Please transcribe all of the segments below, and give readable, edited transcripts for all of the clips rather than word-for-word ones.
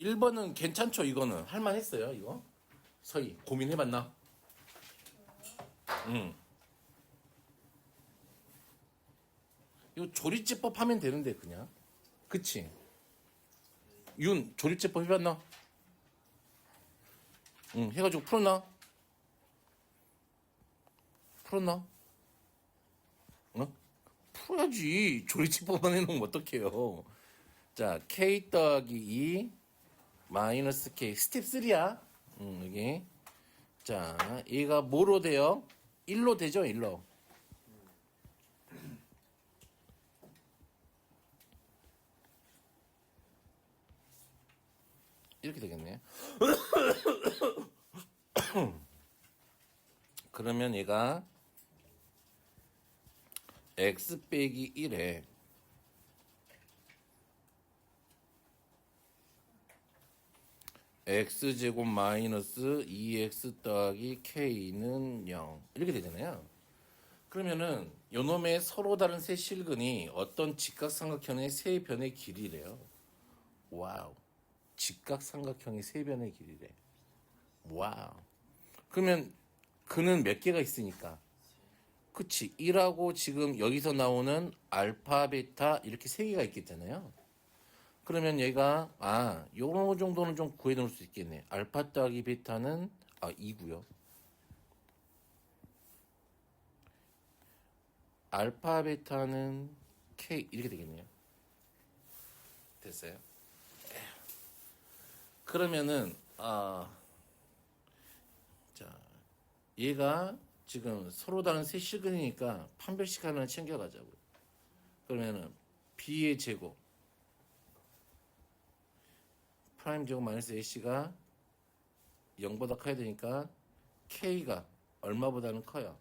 1번은 괜찮죠, 이거는. 할만했어요, 이거. 서희, 고민해봤나? 응. 이거 조리제법 하면 되는데, 그냥. 그치? 윤, 조리제법 해봤나? 응, 해가지고 풀었나? 풀었나? 어? 풀어야지. 조리제법만 해놓으면 어떡해요. 자, K 더하기 2 마이너스 K. 스텝 3야. 여기. 자, 얘가 뭐로 돼요? 1로 되죠, 1로. 이렇게 되겠네. 그러면 얘가 x 빼기 1에 x제곱 마이너스 2x 더하기 k는 0 이렇게 되잖아요. 그러면은 요놈의 서로 다른 세 실근이 어떤 직각삼각형의 세 변의 길이래요. 와우. 직각삼각형의 세 변의 길이래. 와우. 그러면 그는 몇 개가 있으니까. 그치. 1하고 지금 여기서 나오는 알파, 베타 이렇게 세 개가 있겠잖아요. 그러면 얘가 요런 정도는 좀 구해 놓을 수 있겠네. 알파 더하기 베타는 2고요. 알파, 베타는 K 이렇게 되겠네요. 됐어요? 그러면은 자, 얘가 지금 서로 다른 세 실근이니까 판별식 하나 챙겨가자고요. 그러면은 B의 제곱 프라임 제곱 마이너스 AC가 0보다 커야 되니까 K가 얼마보다는 커요.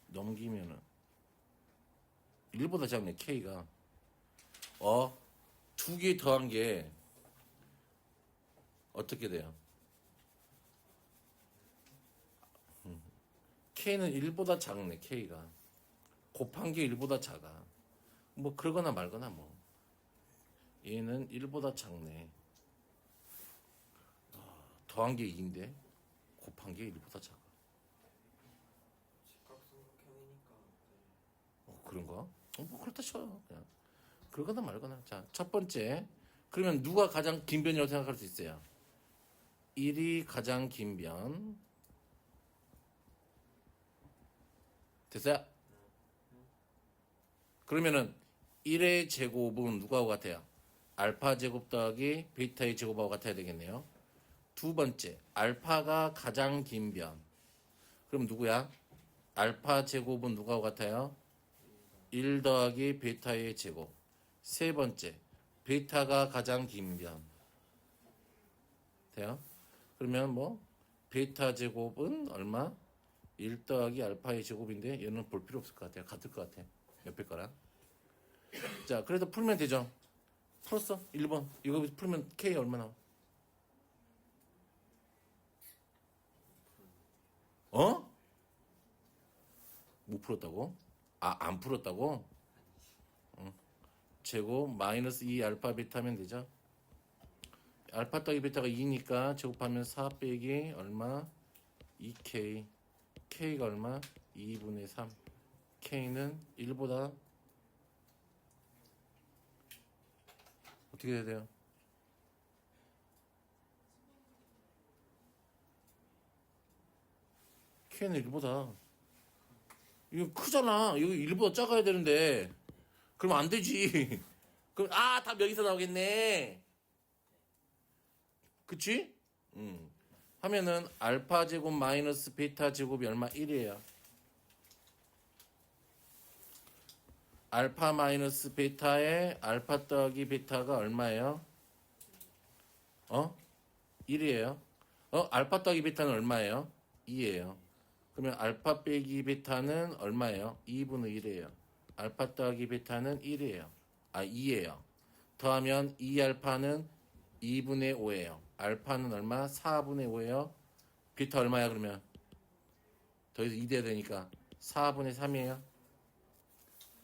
넘기면은 1보다 작네, K가. 두 개 더한 게 어떻게 돼요? K는 1보다 작네, K가. 곱한 게 1보다 작아. 뭐 그러거나 말거나 뭐. 얘는 1보다 작네. 더한 게 2인데 곱한 게 1보다 작아. 직각삼각형이니까. 그런가? 뭐 그렇다 쳐. 그냥. 그러거나 말거나. 자, 첫 번째. 그러면 누가 가장 긴 변이라고 생각할 수 있어요? 1이 가장 긴 변. 됐어요? 그러면은 1의 제곱은 누구하고 같아요? 알파 제곱 더하기 베타의 제곱하고 같아야 되겠네요. 두 번째, 알파가 가장 긴 변. 그럼 누구야? 알파 제곱은 누구하고 같아요? 1 더하기 베타의 제곱. 세 번째, 베타가 가장 긴 변. 돼요? 그러면 뭐 베타 제곱은 얼마? 1 더하기 알파의 제곱인데 얘는 볼 필요 없을 것 같아요. 같을 것 같아. 옆에 거랑. 자, 그래서 풀면 되죠. 풀었어. 1번. 이거 풀면 K 얼마 나와? 어? 못 풀었다고? 안 풀었다고? 제곱 마이너스 2 알파 베타면 되죠. 알파 더하기 베타가 2니까 제곱하면 4 빼기 얼마? 2K. K가 얼마? 2분의 3. K는 1보다 어떻게 해야 돼요? K는 1보다. 이거 크잖아. 이거 1보다 작아야 되는데. 그럼 안 되지. 그럼, 답 여기서 나오겠네. 그치? 하면은, 알파 제곱 마이너스 베타 제곱이 얼마? 1이에요. 알파 마이너스 베타에 알파 더하기 베타가 얼마예요? 1이에요. 알파 더하기 베타는 얼마예요? 2예요. 그러면 알파 빼기 베타는 얼마예요? 2분의 1이에요. 알파 더하기 베타는 1이에요. 2예요. 더하면 2알파는 2분의 5예요. 알파는 얼마? 4분의 5예요. 베타 얼마야 그러면? 더해서 2 돼야 되니까 4분의 3이에요.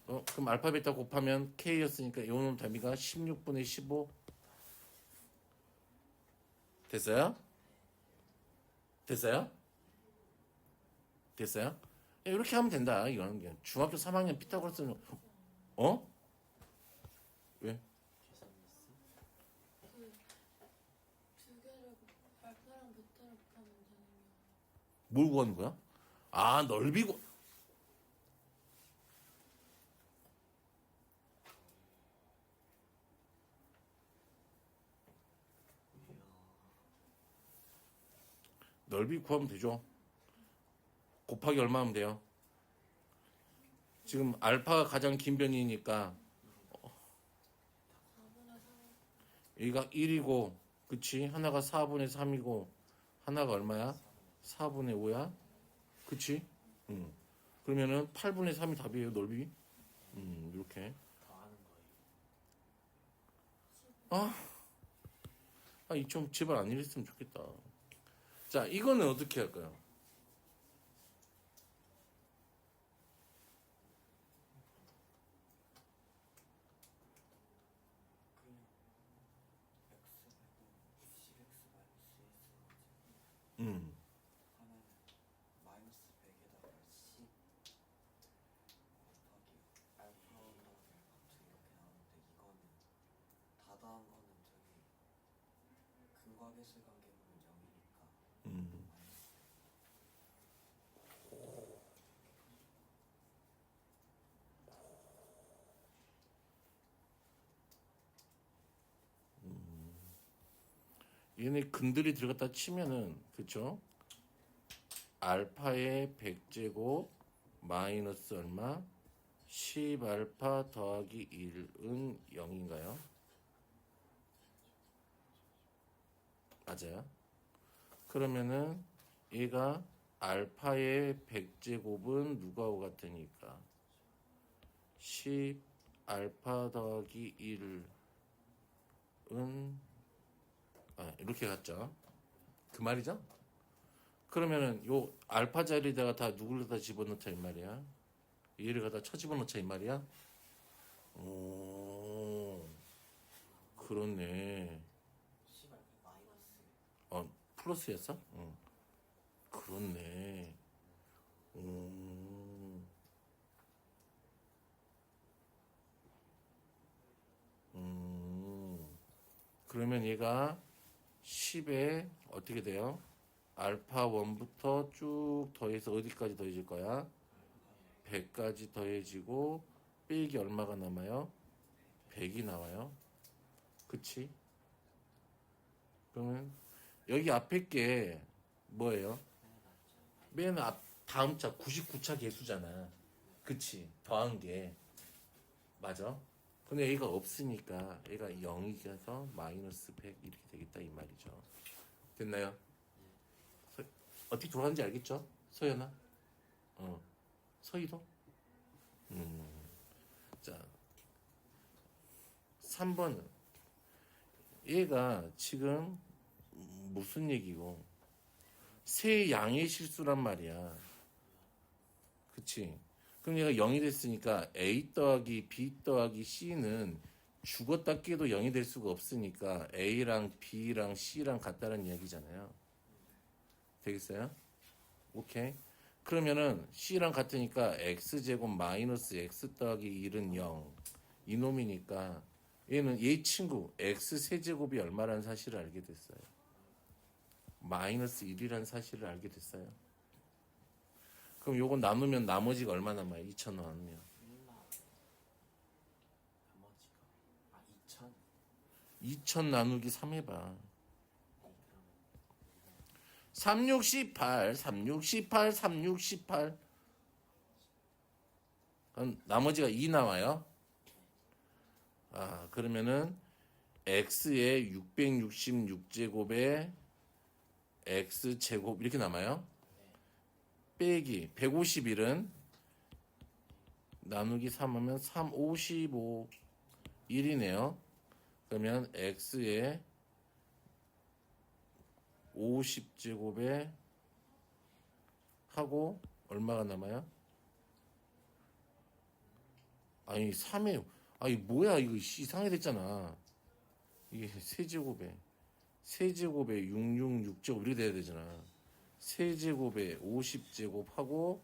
그럼 알파 베타 곱하면 K였으니까 요놈 답이가 16분의 15 됐어요? 됐어요? 됐어요? 이렇게 하면 된다. 이거는 그냥 중학교 3학년 피타고라스는 어? 왜? 두 개를 알파랑 베타를 곱하면 되는 게 뭘 구하는 거야? 아, 넓이 구 넓이 구하면 되죠. 곱하기 얼마 하면 돼요? 지금 알파가 가장 긴 변이니까 4분의 3. 여기가 1이고 그치? 하나가 4분의 3이고 하나가 얼마야? 4분의 5야? 그치? 그러면은 8분의 3이 답이에요, 넓이. 이렇게. 더하는 거예요. 이 좀 제발 안 이랬으면 좋겠다. 자, 이거는 어떻게 할까요? 그냥 x 빼고 10x 마이너스 1 음, 하나는 마이너스 100에다가 10 곱하기 알파 더하기 알파 2 이렇게 나오는데 이거는 다 더한 거는 저기 근과계수 관계분은 0이니까 마이너스 얘네 근들이 들어갔다 치면은, 그쵸? 알파의 100제곱 마이너스 얼마? 10알파 더하기 1은 0인가요? 맞아요. 그러면은 얘가 알파의 100제곱은 누구하고 같으니까 10 알파 더하기 1은 이렇게 같죠. 그 말이죠. 그러면은 요 알파 자리에다가 다 누구를 다 집어넣자 이 말이야. 얘를 갖다 쳐 집어넣자 이 말이야. 오, 그렇네. 10 알파 마이너스 플러스였어? 응. 그렇네. 오. 그러면 얘가 10에 어떻게 돼요? 알파 1부터 쭉 더해서 어디까지 더해질 거야? 100까지 더해지고 빼기 얼마가 남아요? 100이 나와요. 그치? 그러면 여기 앞에 게 뭐예요? 맨 앞 다음 차 99차 개수잖아. 그치? 더한 게 맞아? 근데 A가 없으니까 A가 0이어서 마이너스 100 이렇게 되겠다 이 말이죠. 됐나요? 어떻게 돌아가는지 알겠죠? 서연아? 서희도? 자, 3번은 얘가 지금 무슨 얘기고 세 양의 실수란 말이야. 그치? 그럼 얘가 0이 됐으니까 A 더하기 B 더하기 C는 죽었다 깨도 0이 될 수가 없으니까 A랑 B랑 C랑 같다는 이야기잖아요. 되겠어요? 오케이. 그러면은 C랑 같으니까 X제곱 마이너스 X 더하기 1은 0. 이놈이니까 얘는 얘 친구 X 세제곱이 얼마라는 사실을 알게 됐어요. 마이너스 1이라는 사실을 알게 됐어요. 그럼 요거 나누면 나머지가 얼마 남아요? 2,000 나누면. 1 나와요. 나머지가 2000 2,000 나누기 3 해봐. 그러면 368, 368, 368. 그럼 나머지가 2 나와요. 그러면은 x의 666제곱에 x제곱 이렇게 남아요. 빼기 151은 나누기 3하면 3, 55, 1이네요. 그러면 x의 50제곱에 하고 얼마가 남아요? 아니 3에 아니 뭐야 이거 이상하게 됐잖아. 이게 세제곱에 666제곱 이렇게 돼야 되잖아. 세제곱에 50제곱하고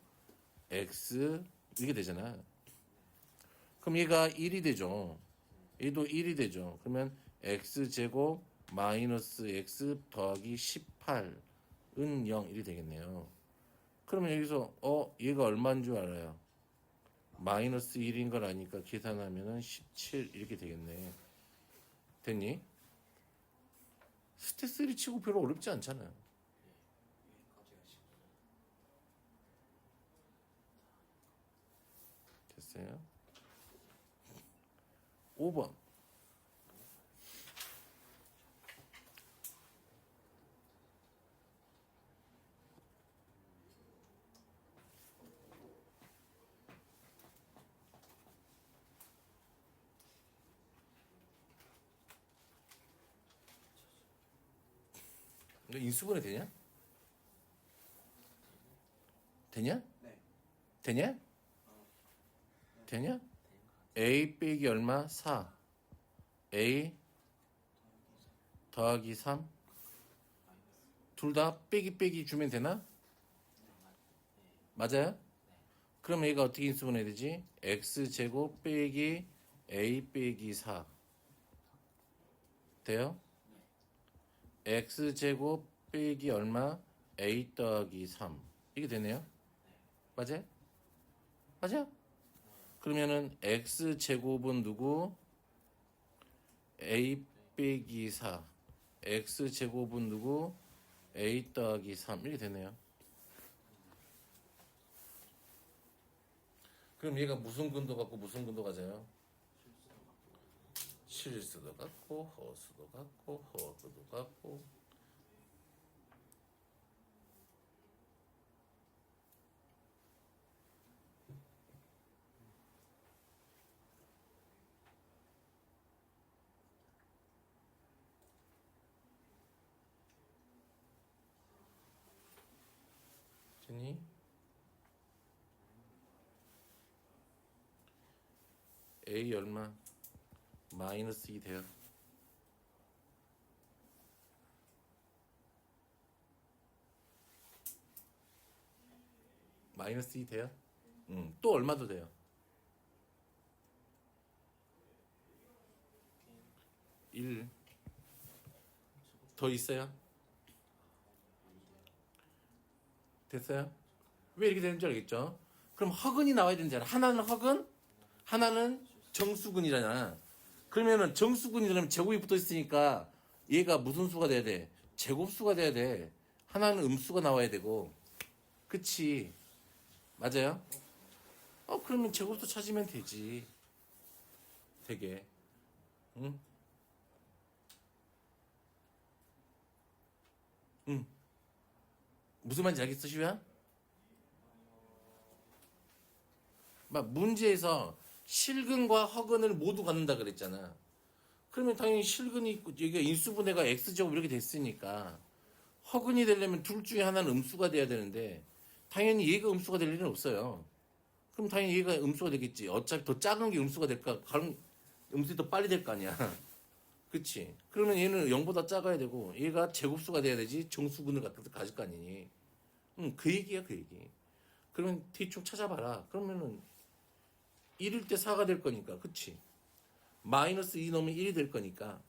x 이렇게 되잖아. 그럼 얘가 1이 되죠. 얘도 1이 되죠. 그러면 x제곱 마이너스 x 더하기 18은 0 이렇게 되겠네요. 그러면 여기서 얘가 얼마인 줄 알아요? 마이너스 1인 걸 아니까 계산하면은 17 이렇게 되겠네. 됐니? 스테 3 치고 별로 어렵지 않잖아요. 여기까지가 10. 됐어요? 5번. 이거 인수분해 되냐? 되냐? 네. 되냐? 되냐? a 빼기 얼마? 4. a 더하기 3. 둘 다 빼기 주면 되나? 맞아요? 그럼 얘가 어떻게 인수분해 되지? x제곱 빼기 a 빼기 4. 돼요? x제곱 빼기 얼마? a 더하기 3. 이게 되네요? 맞아요? 맞아요? 그러면은 x제곱은 누구? a 빼기 4. x제곱은 누구? a 더하기 3. 이렇게 되네요. 그럼 얘가 무슨 근도 갖고 무슨 근도 가져요? 실수도 갖고 허수도 갖고 허수도 갖고. 됐니? a 얼마? 마이너스 2 돼요. 마이너스 2 돼요? 또 얼마도 돼요? 1. 더 있어요? 됐어요? 왜 이렇게 되는 줄 알겠죠? 그럼 허근이 나와야 되잖아. 하나는 허근, 하나는 정수근이잖아. 그러면은 정수근이라면 제곱이 붙어 있으니까 얘가 무슨 수가 돼야 돼? 제곱수가 돼야 돼. 하나는 음수가 나와야 되고. 그치? 맞아요? 그러면 제곱수 찾으면 되지. 되게. 응? 응. 무슨 말인지 알겠어, 시우야? 막 문제에서 실근과 허근을 모두 갖는다 그랬잖아. 그러면 당연히 실근이 있고, 여기가 인수분해가 x제곱 이렇게 됐으니까, 허근이 되려면 둘 중에 하나는 음수가 돼야 되는데, 당연히 얘가 음수가 될 일은 없어요. 그럼 당연히 얘가 음수가 되겠지. 어차피 더 작은 게 음수가 될까? 음수가 더 빨리 될 거 아니야. 그치? 그러면 얘는 0보다 작아야 되고, 얘가 제곱수가 돼야 되지, 정수근을 가질 거 아니니. 그 얘기야, 그 얘기. 그러면 대충 찾아봐라. 그러면은, 1일 때 4가 될 거니까, 그치? 마이너스 2 넣으면 1이 될 거니까,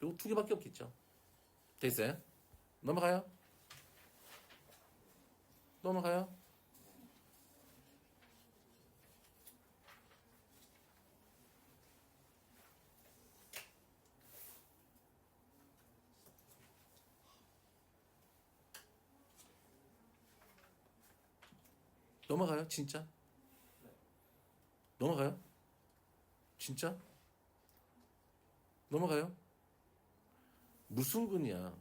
요거 두 개밖에 없겠죠. 됐어요? 넘어가요? 넘어가요? 넘어가요? 진짜? 넘어가요? 진짜? 넘어가요? 무슨 근이야?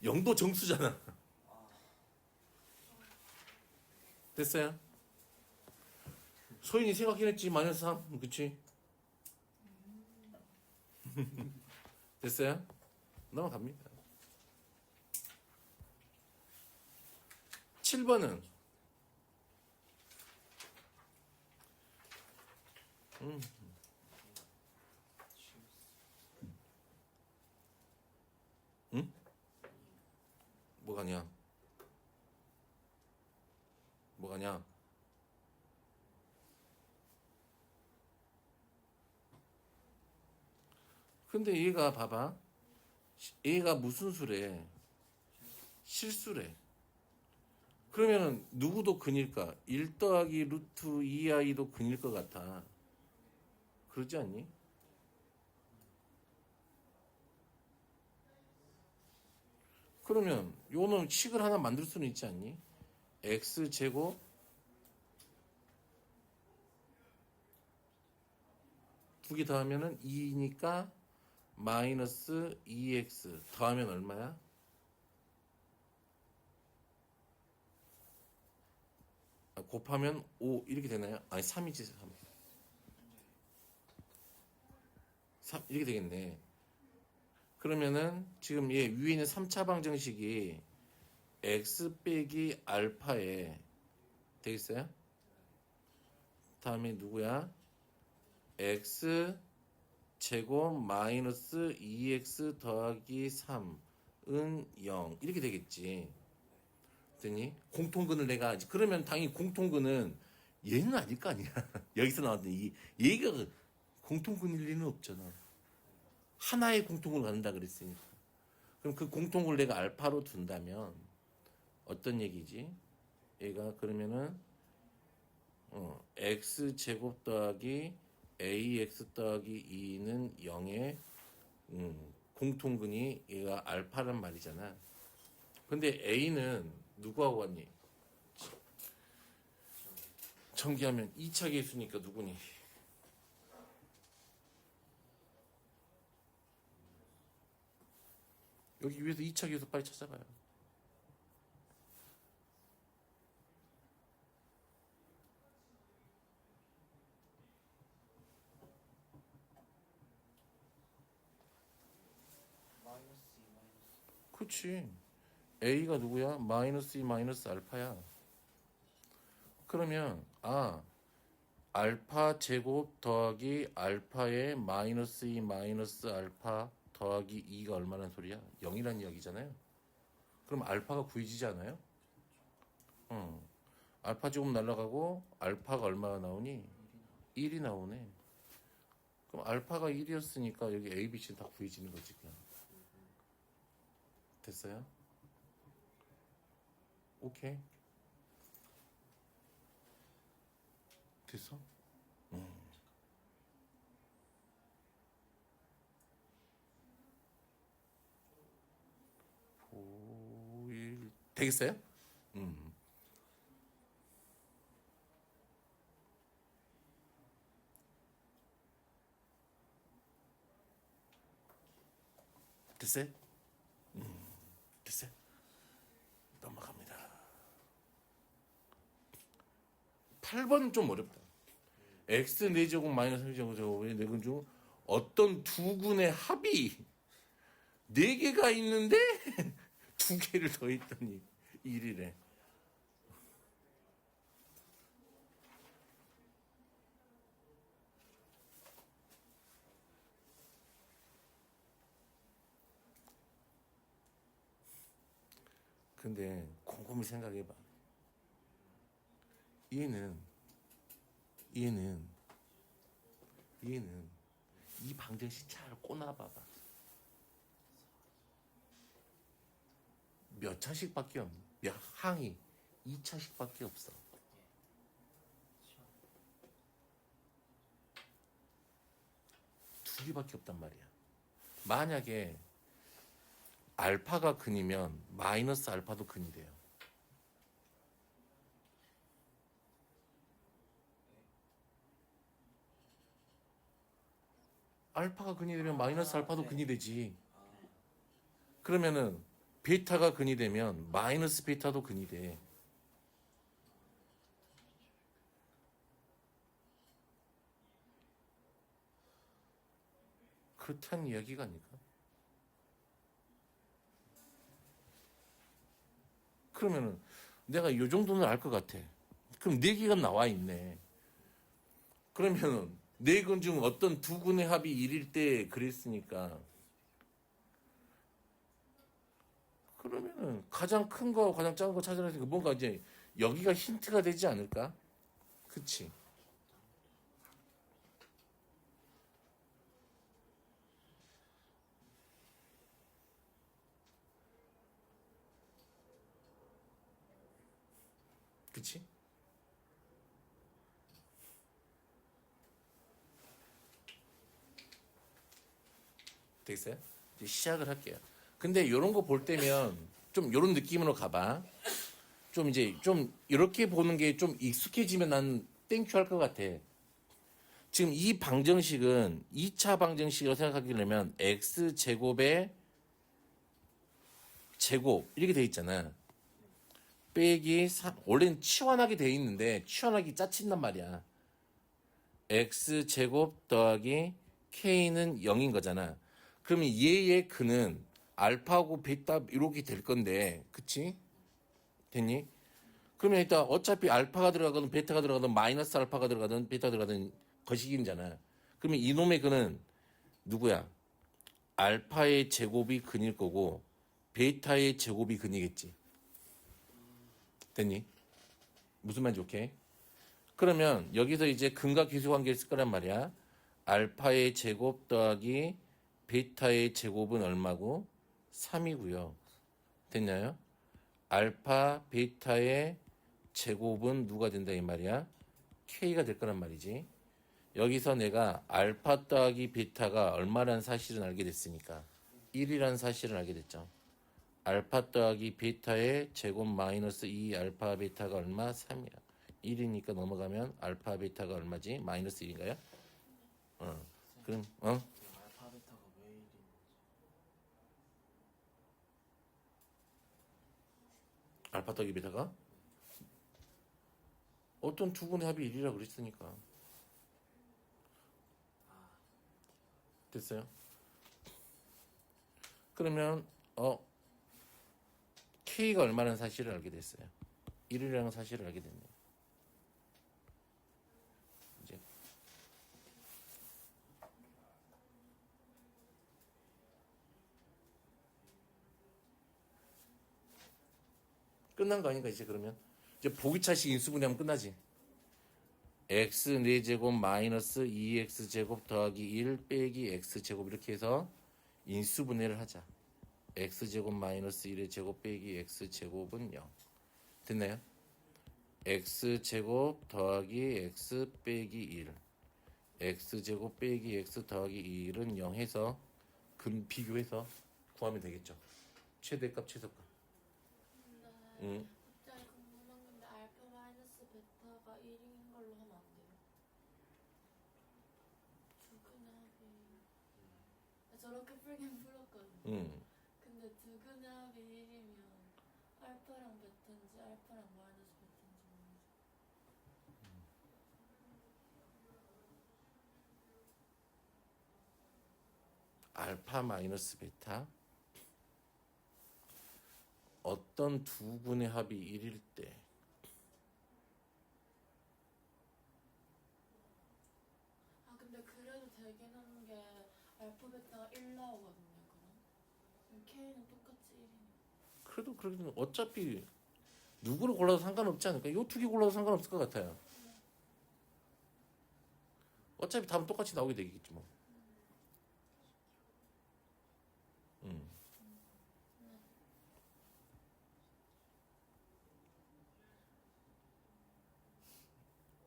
영도 정수잖아. 됐어요? 소인이 생각긴 했지. 마이너스 3. 그치? 됐어요? 넘어갑니다. 7번은 응? 뭐가냐? 뭐가냐? 근데 얘가 봐봐. 얘가 무슨 수래? 실수래. 그러면은 누구도 근일까? 1 더하기 루트 2i도 근일 것 같아. 그러지 않니? 그러면 요놈 식을 하나 만들 수는 있지 않니? x제곱 두 개 더하면은 2니까 마이너스 2x 더하면 얼마야? 곱하면 5 이렇게 되나요? 아니 3이지 3 이렇게 되겠네. 그러면은 지금 얘 위에 있는 3차 방정식이 x 빼기 알파에 되겠어요? 다음에 누구야? x 제곱 마이너스 2x 더하기 3은 0 이렇게 되겠지. 그랬더니 공통근을 내가 그러면 당연히 공통근은 얘는 아닐 거 아니야. 여기서 나왔던 얘가 공통근일 리는 없잖아. 하나의 공통을 갖는다 그랬으니까. 그럼 그 공통을 내가 알파로 둔다면 어떤 얘기지? 얘가 그러면은 x 제곱 더하기 ax 더하기 2는 0의 공통근이 얘가 알파란 말이잖아. 근데 a는 누구하고 같니? 전기하면 2차 계수니까 누구니? 여기 위에서 2차 계수 빨리 찾아봐요. 마이너스 2 마이너스. 그치. a가 누구야? 마이너스 2 마이너스 알파야. 그러면 알파 제곱 더하기 알파의 마이너스 2 마이너스 알파 더하기 2가 얼마나 소리야? 0이라는 이야기잖아요. 그럼 알파가 구해지지 않아요? 알파 제곱 날라가고 알파가 얼마가 나오니? 1이 나오네. 그럼 알파가 1이었으니까 여기 A, B, C는 다 구해지는 거지 그냥. 됐어요? 오케이. 됐어? 5, 1 되겠어요? 됐어요? 됐어요? 넘어갑니다. 8번 좀 어렵다. x 4제곱 마이너스 3제곱의 네근 중 어떤 두 군의 합이 4개가 있는데 2개를 더했더니 1이래. 근데 곰곰이 생각해봐. 얘는 이 방정식 잘 꼬나봐봐. 몇 차씩밖에 없네. 몇 항이 2차씩밖에 없어. 두 개밖에 없단 말이야. 만약에 알파가 근이면 마이너스 알파도 근이 돼요. 알파가 근이 되면 마이너스 알파도 근이 되지. 그러면은 베타가 근이 되면 마이너스 베타도 근이 돼. 그렇다는 이야기가 아닐까? 그러면은 내가 요 정도는 알 것 같아. 그럼 4개가 나와 있네. 그러면 4근 중 어떤 두 근의 합이 1일 때 그랬으니까 그러면은 가장 큰 거하고 가장 작은 거 찾으라니까 뭔가 이제 여기가 힌트가 되지 않을까? 그치? 그치? 되겠어요? 이제 시작을 할게요. 근데 이런 거 볼 때면 좀 이런 느낌으로 가봐. 좀 이제 좀 이렇게 보는 게 좀 익숙해지면 난 땡큐 할 것 같아. 지금 이 방정식은 2차 방정식이라고 생각하려면 x제곱의 제곱 이렇게 돼 있잖아. 빼기 3, 원래는 치환하게 돼 있는데 치환하기 짜친단 말이야. x제곱 더하기 k는 0인 거잖아. 그러면 얘의 근은 알파하고 베타 이렇게 될 건데 그치? 됐니? 그러면 일단 어차피 알파가 들어가든 베타가 들어가든 마이너스 알파가 들어가든 베타가 들어가든 거시기잖아. 그러면 이놈의 근은 누구야? 알파의 제곱이 근일 거고 베타의 제곱이 근이겠지. 됐니? 무슨 말인지 오케이? 그러면 여기서 이제 근과 기수 관계를 쓸 거란 말이야. 알파의 제곱 더하기 베타의 제곱은 얼마고? 3이고요. 됐나요? 알파 베타의 제곱은 누가 된다 이 말이야? K가 될 거란 말이지. 여기서 내가 알파 더하기 베타가 얼마라는 사실은 알게 됐으니까 1이라는 사실을 알게 됐죠. 알파 더하기 베타의 제곱 마이너스 2 알파 베타가 얼마? 3이야. 1이니까 넘어가면 알파 베타가 얼마지? 마이너스 1인가요? 그럼 알파 베타가 왜 1인지. 알파 더하기 베타가 어떤 두 분의 합이 1이라 그랬으니까. 됐어요? 그러면 K가 얼마라는 사실을 알게 됐어요. 1이라는 사실을 알게 됐네요. 이제 끝난 거 아닌가 이제 그러면 이제 보기차식 인수분해하면 끝나지. x 4제곱 마이너스 2x제곱 더하기 1 빼기 x제곱 이렇게 해서 인수분해를 하자. x제곱 마이너스 1의 제곱 빼기 x제곱은 0. 됐나요? x제곱 더하기 x 빼기 1 x제곱 빼기 x 더하기 1은 0 해서 근 비교해서 구하면 되겠죠. 최대값 최소값. 근데 갑자기 궁금한 건데 알파 마이너스 베타가 1인 걸로 하면 안 돼요? 두 근의 합이 저렇게 풀긴 풀었거든요. 근데 두 근의 합이 1이면 알파랑 베타인지 알파랑 마이너스 베타인지 모르겠어요. 알파 마이너스 베타 어떤 두 분의 합이 1일 때 근데 그래도 되긴 하는 게 알파 베타가 1 나오거든요. 그럼 K는 똑같이 1이니까. 그래도 그래도 어차피 누구를 골라도 상관없지 않을까? 이 두 개 골라도 상관없을 것 같아요. 어차피 답은 똑같이 나오게 되겠지 뭐.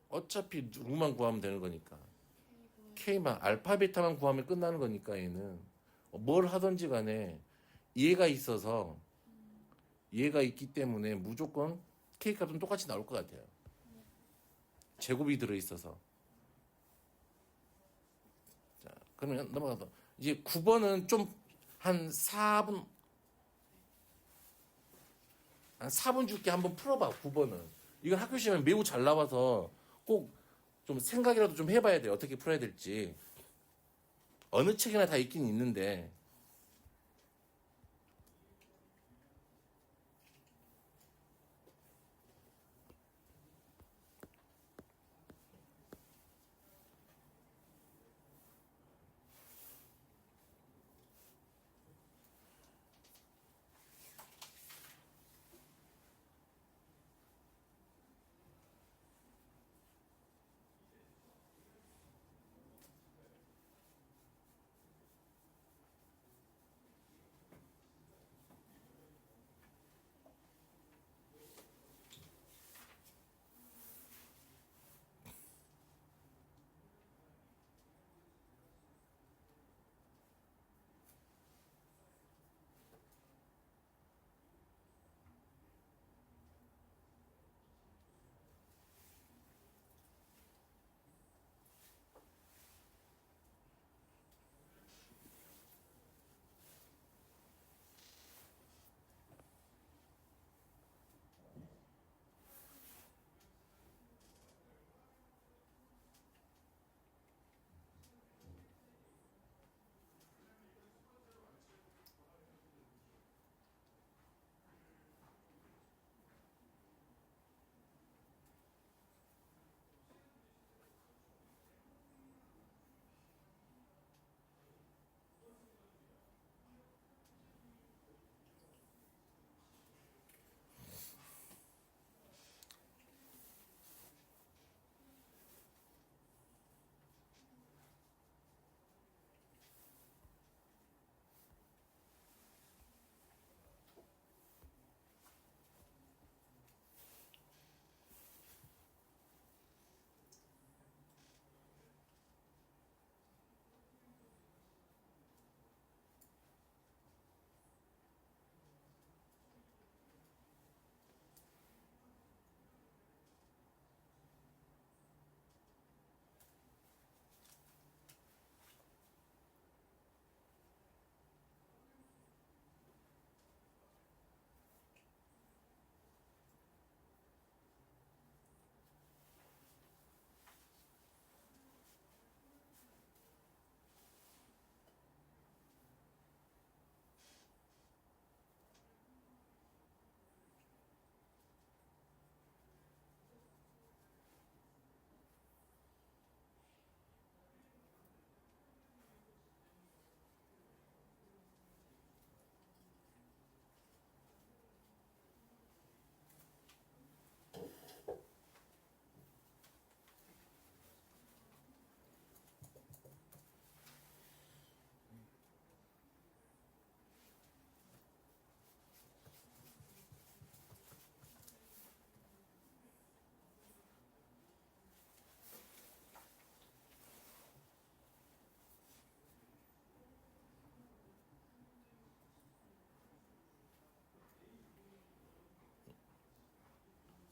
어차피 누구만 구하면 되는 거니까. K만 알파 베타만 구하면 끝나는 거니까 얘는 뭘 하든지 간에 얘가 있어서 얘가 있기 때문에 무조건 K 값은 똑같이 나올 것 같아요. 제곱이 들어 있어서. 자, 그러면 넘어가서 이제 9번은 좀 한 4분 한 4분 줄게 한번 풀어봐. 9번은 이건 학교 시험에 매우 잘 나와서 꼭 좀 생각이라도 좀 해봐야 돼요. 어떻게 풀어야 될지. 어느 책이나 다 있긴 있는데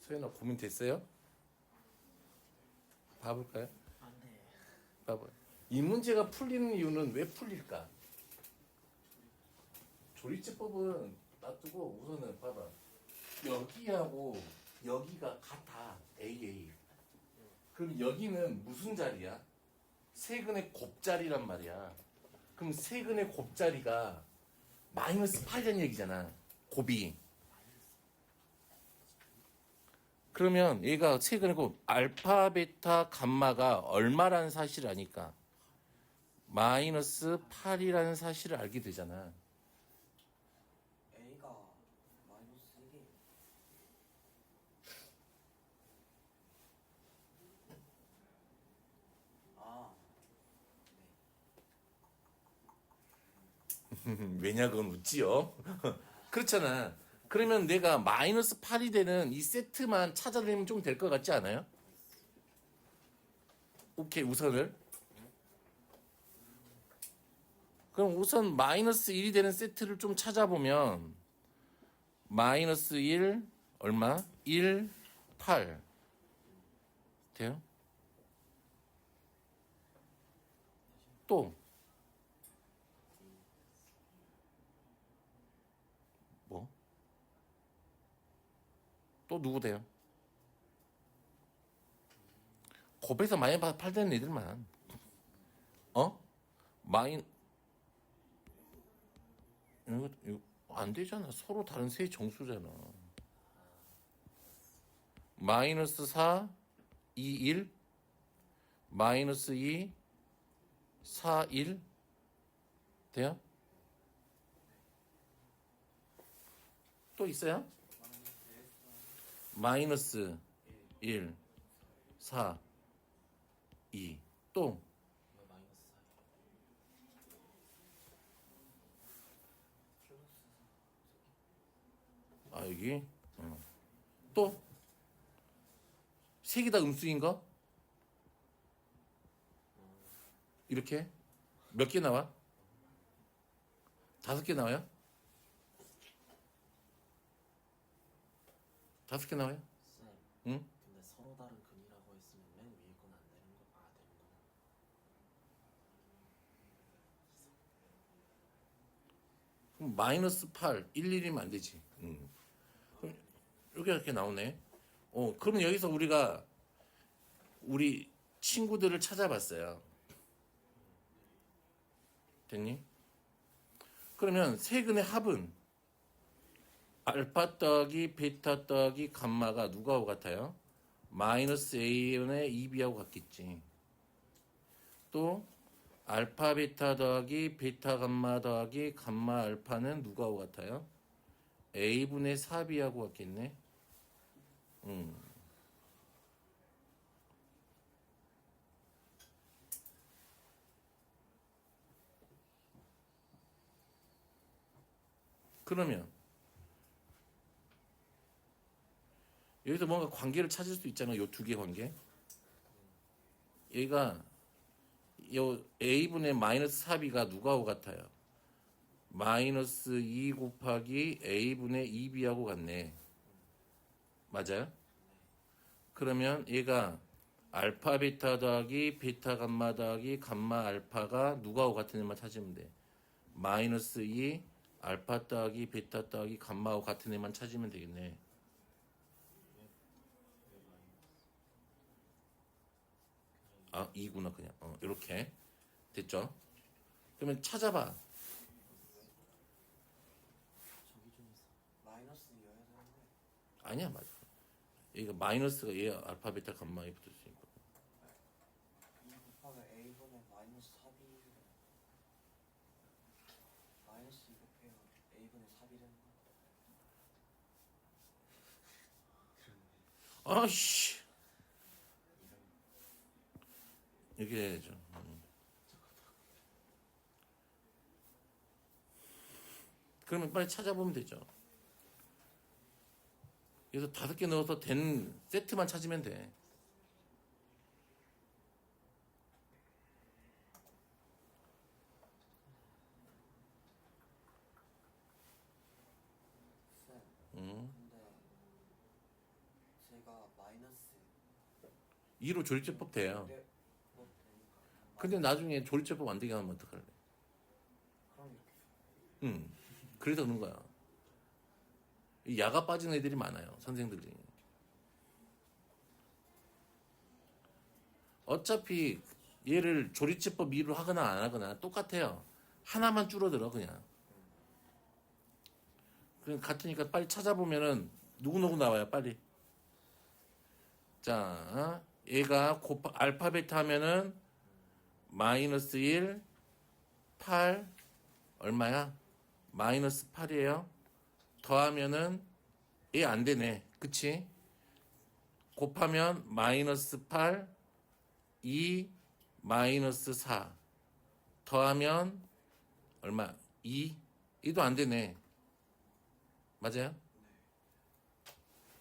소연아 고민 됐어요? 봐볼까요? 안돼. 봐봐요. 이 문제가 풀리는 이유는 왜 풀릴까? 조리제법은 놔두고 우선은 봐봐. 여기하고 여기가 같아. AA. 그럼 여기는 무슨 자리야? 세근의 곱자리란 말이야. 그럼 세근의 곱자리가 마이너스 8이라는 얘기잖아. 곱이. 그러면 얘가 세근의 곱 알파, 베타, 감마가 얼마라는 사실을 아니까 마이너스 8이라는 사실을 알게 되잖아. A가 마이너스 1이. 아, 네. 왜냐 그건 웃지요. 그렇잖아. 그러면 내가 마이너스 8이 되는 이 세트만 찾아내면 좀 될 것 같지 않아요? 오케이 우선을. 그럼 우선 마이너스 1이 되는 세트를 좀 찾아보면 마이너스 1 얼마? 1, 8 돼요? 또 뭐? 또 누구 돼요? 곱에서 많이 팔되는 애들만. 어? 이거 안 되잖아. 서로 다른 세 정수잖아. 마이너스 4, 2, 1, 마이너스 2, 4, 1 돼요? 또 있어요? 마이너스 1, 4, 2 또 왜 마이너스 4? 플러스 4. 아 여기 또 세 개 다 음수인가? 이렇게 몇 개 나와? 5개 나와요? 5개 나와요? 쌤, 응? 근데 서로 다른 근이라고 했으면 맨 위에 건 안 되는 거, 아 되는구나. 그럼 마이너스 8, 1, 1이면 안 되지. 그럼 이렇게 나오네. 그러면 여기서 우리가 우리 친구들을 찾아봤어요. 됐니? 그러면 세근의 합은 알파 더하기 베타 더하기 감마가 누구하고 같아요? 마이너스 A분의 2B하고 같겠지. 또 알파 베타 더하기 베타 감마 더하기 감마 알파는 누구하고 같아요? A분의 4B하고 같겠네. 그러면 여기서 뭔가 관계를 찾을 수 있잖아요. 요 두 개 관계. 얘가 요 A분의 마이너스 4B가 누구하고 같아요? 마이너스 2 곱하기 A분의 2B하고 같네. 맞아요? 그러면 얘가 알파 베타 더하기 베타 감마 더하기 감마 알파가 누구하고 같은 애만 찾으면 돼. 마이너스 2 알파 더하기 베타 더하기 감마하고 같은 애만 찾으면 되겠네. 왜 마이너스? 아 2구나 그냥. 이렇게 됐죠? 그러면 찾아봐. 저기 중에서 마이너스여야 되는데. 아니야 맞아. 얘가 마이너스가 얘 알파 베타 감마에 붙었으니까. 2 곱하기 A분의 마이너스 4B. 마이너스 2 곱해야 A분의 4B 되는 거. 아씨 이렇게 해야죠. 그러면 빨리 찾아보면 되죠. 그래서 5개 넣어서 된 세트만 찾으면 돼. 쌤, 응? 근데 제 2로 조립제법 돼요. 네, 뭐 되니까. 근데 나중에 조립제법 안 되게 하면 어떡할래? 그럼 이렇게 그래서 그런 거야. 이 야가 빠진 애들이 많아요. 선생들이. 어차피 얘를 조립제법 2로 하거나 안 하거나 똑같아요. 하나만 줄어들어 그냥. 그냥 같으니까 빨리 찾아보면은 누구누구 나와요 빨리. 자, 얘가 알파 베타 하면은 마이너스 1, 8 얼마야? 마이너스 8이에요. 더하면은 얘 안 되네. 그치? 곱하면 마이너스 8, 2, 마이너스 4 더하면 얼마? 2? 이도 안 되네. 맞아요?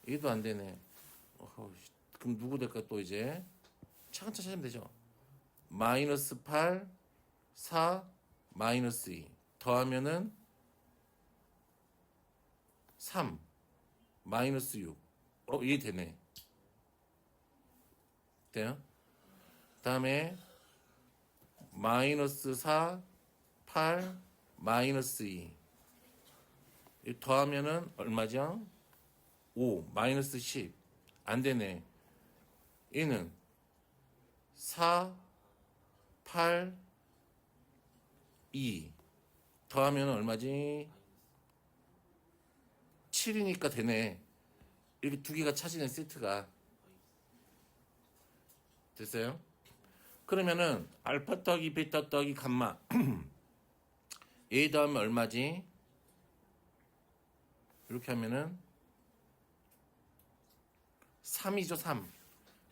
이도 안 되네. 그럼 누구 될까 또 이제 차근차근 찾으면 되죠. 마이너스 8, 4, 마이너스 2 더하면은 3, 마이너스 6. 이게 되네. 돼요? 다음에 마이너스 4, 8, 마이너스 2. 이 더하면은 얼마죠? 5, 마이너스 10. 안 되네. 얘는 4, 8, 2. 더하면 얼마지? 7이니까 되네. 이렇게 두 개가 차지는 세트가. 됐어요? 그러면은 알파 더하기 베타 더하기 감마 A 더하면 얼마지? 이렇게 하면은 3이죠 3.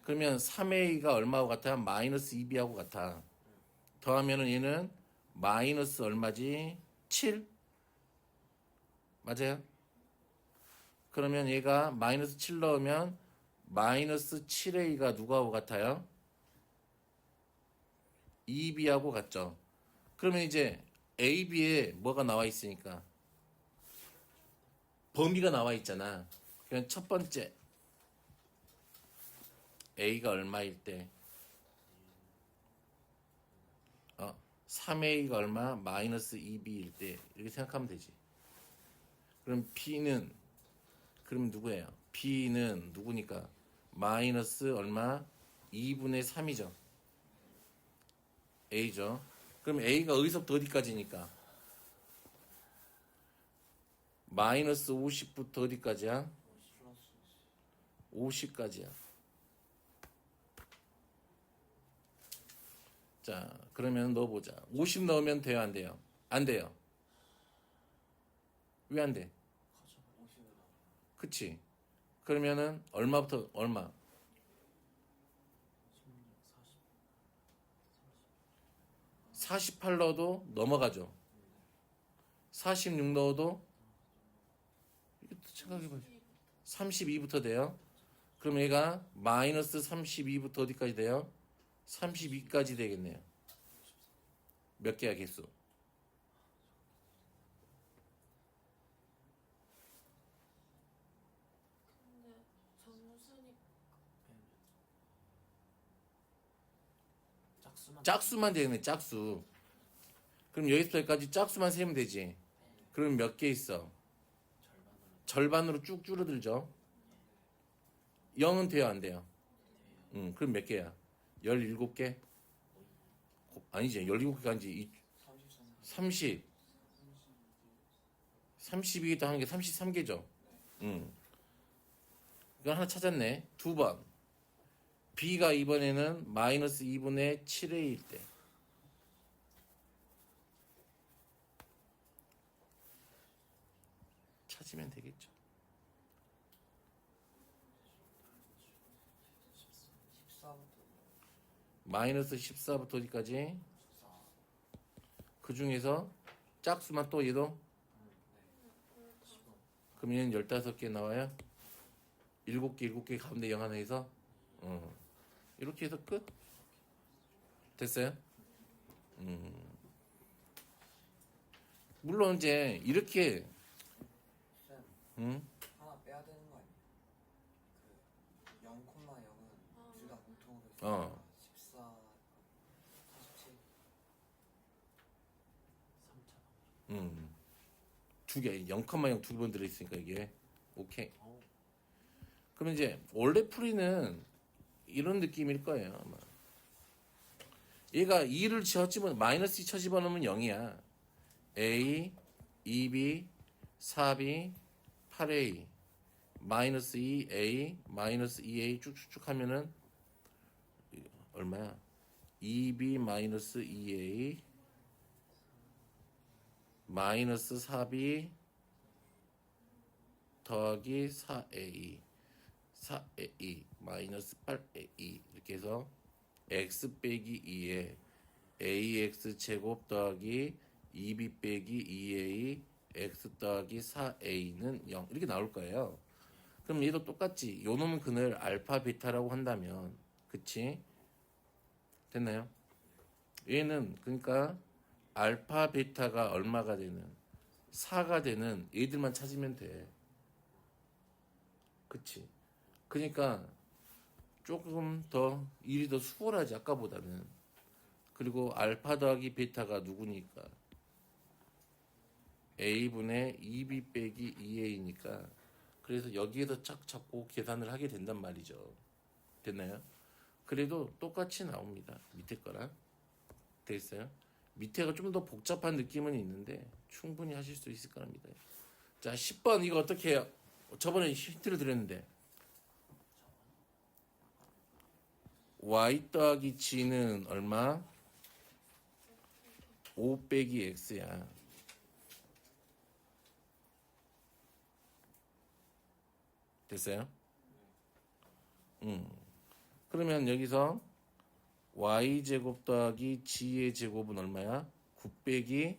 그러면 3A가 얼마하고 같아? 마이너스 2B하고 같아. 더하면은 얘는 마이너스 얼마지? 7? 맞아요? 그러면 얘가 마이너스 7 넣으면 마이너스 7A가 누구하고 같아요? 2B하고 같죠. 그러면 이제 A, B에 뭐가 나와 있으니까 범위가 나와 있잖아. 그냥 첫 번째 A가 얼마일 때 3A가 얼마? 마이너스 2B일 때 이렇게 생각하면 되지. 그럼 B는 그럼 누구예요? B는 누구니까? 마이너스 얼마? 2분의 3이죠. A죠. 그럼 A가 어디서부터 어디까지니까? 마이너스 50부터 어디까지야? 플러스 50까지야. 자, 그러면 넣어보자. 50 넣으면 돼요, 안 돼요? 안 돼요. 왜 안 돼? 가져 50으로 그치? 그러면은 얼마부터 얼마? 48 넣어도 넘어가죠. 46 넣어도 이것도 생각해봐요. 32부터 돼요. 그럼 얘가 마이너스 32부터 어디까지 돼요? 32까지 되겠네요. 몇 개야 개수? 근데 점수니 짝수만 되겠네. 짝수. 그럼 여기서 여기까지 짝수만 세면 되지. 그럼 몇 개 있어? 절반으로 쭉 줄어들죠. 0은 돼요, 안 돼요? 그럼 몇 개야? 17개? 아니지, 17개가 아니지. 30. 32개 더한 게 33개죠. 이거 하나 찾았네. 2번. B가 이번에는 마이너스 2분의 7A일 때. 찾으면 되겠죠. 14부터 마이너스 14부터 어디까지? 14 그 중에서 짝수만 또 얘도? 네 15 그럼 얘는 15개 나와요? 7개 가운데 0 하나 해서? 이렇게 해서 끝? 됐어요? 물론 이제 이렇게 쌤 하나 빼야 되는 거 아니에요? 그 0,0은 둘 다 공통 자동으로 어. 14, 47. 3차. 두 개, 0,0 두 번 들어있으니까 이게 오케이. 어. 그럼 이제 원래 풀이는 이런 느낌일 거예요 아마. 얘가 2를 집어넣으면 마이너스 2 쳐집어넣으면 0이야. A, 2B, 4B, 8A, 마이너스 2A, 마이너스 2A 쭉쭉쭉 하면은 얼마야? 2B 마이너스 2A 마이너스 4B 더하기 4A 4A 마이너스 8A 이렇게 해서 x 빼기 2에 ax 제곱 더하기 2b 빼기 2a x 더하기 4a는 0 이렇게 나올 거예요. 그럼 얘도 똑같지. 요 놈은 그늘 알파 베타라고 한다면 그치? 됐나요? 얘는 그러니까 알파 베타가 얼마가 되는 4가 되는 얘들만 찾으면 돼. 그치? 그러니까 조금 더 일이 더 수월하지 아까보다는. 그리고 알파 더하기 베타가 누구니까 a분의 2b 빼기 2a니까 그래서 여기에서 착 잡고 계산을 하게 된단 말이죠. 됐나요? 그래도 똑같이 나옵니다. 밑에 거랑. 됐어요? 밑에가 좀 더 복잡한 느낌은 있는데 충분히 하실 수 있을 겁니다. 자 10번 이거 어떻게 해요? 저번에 힌트를 드렸는데 y 더하기 g는 얼마? 5 빼기 x야. 됐어요? 그러면 여기서 y제곱 더하기 g의 제곱은 얼마야? 9 빼기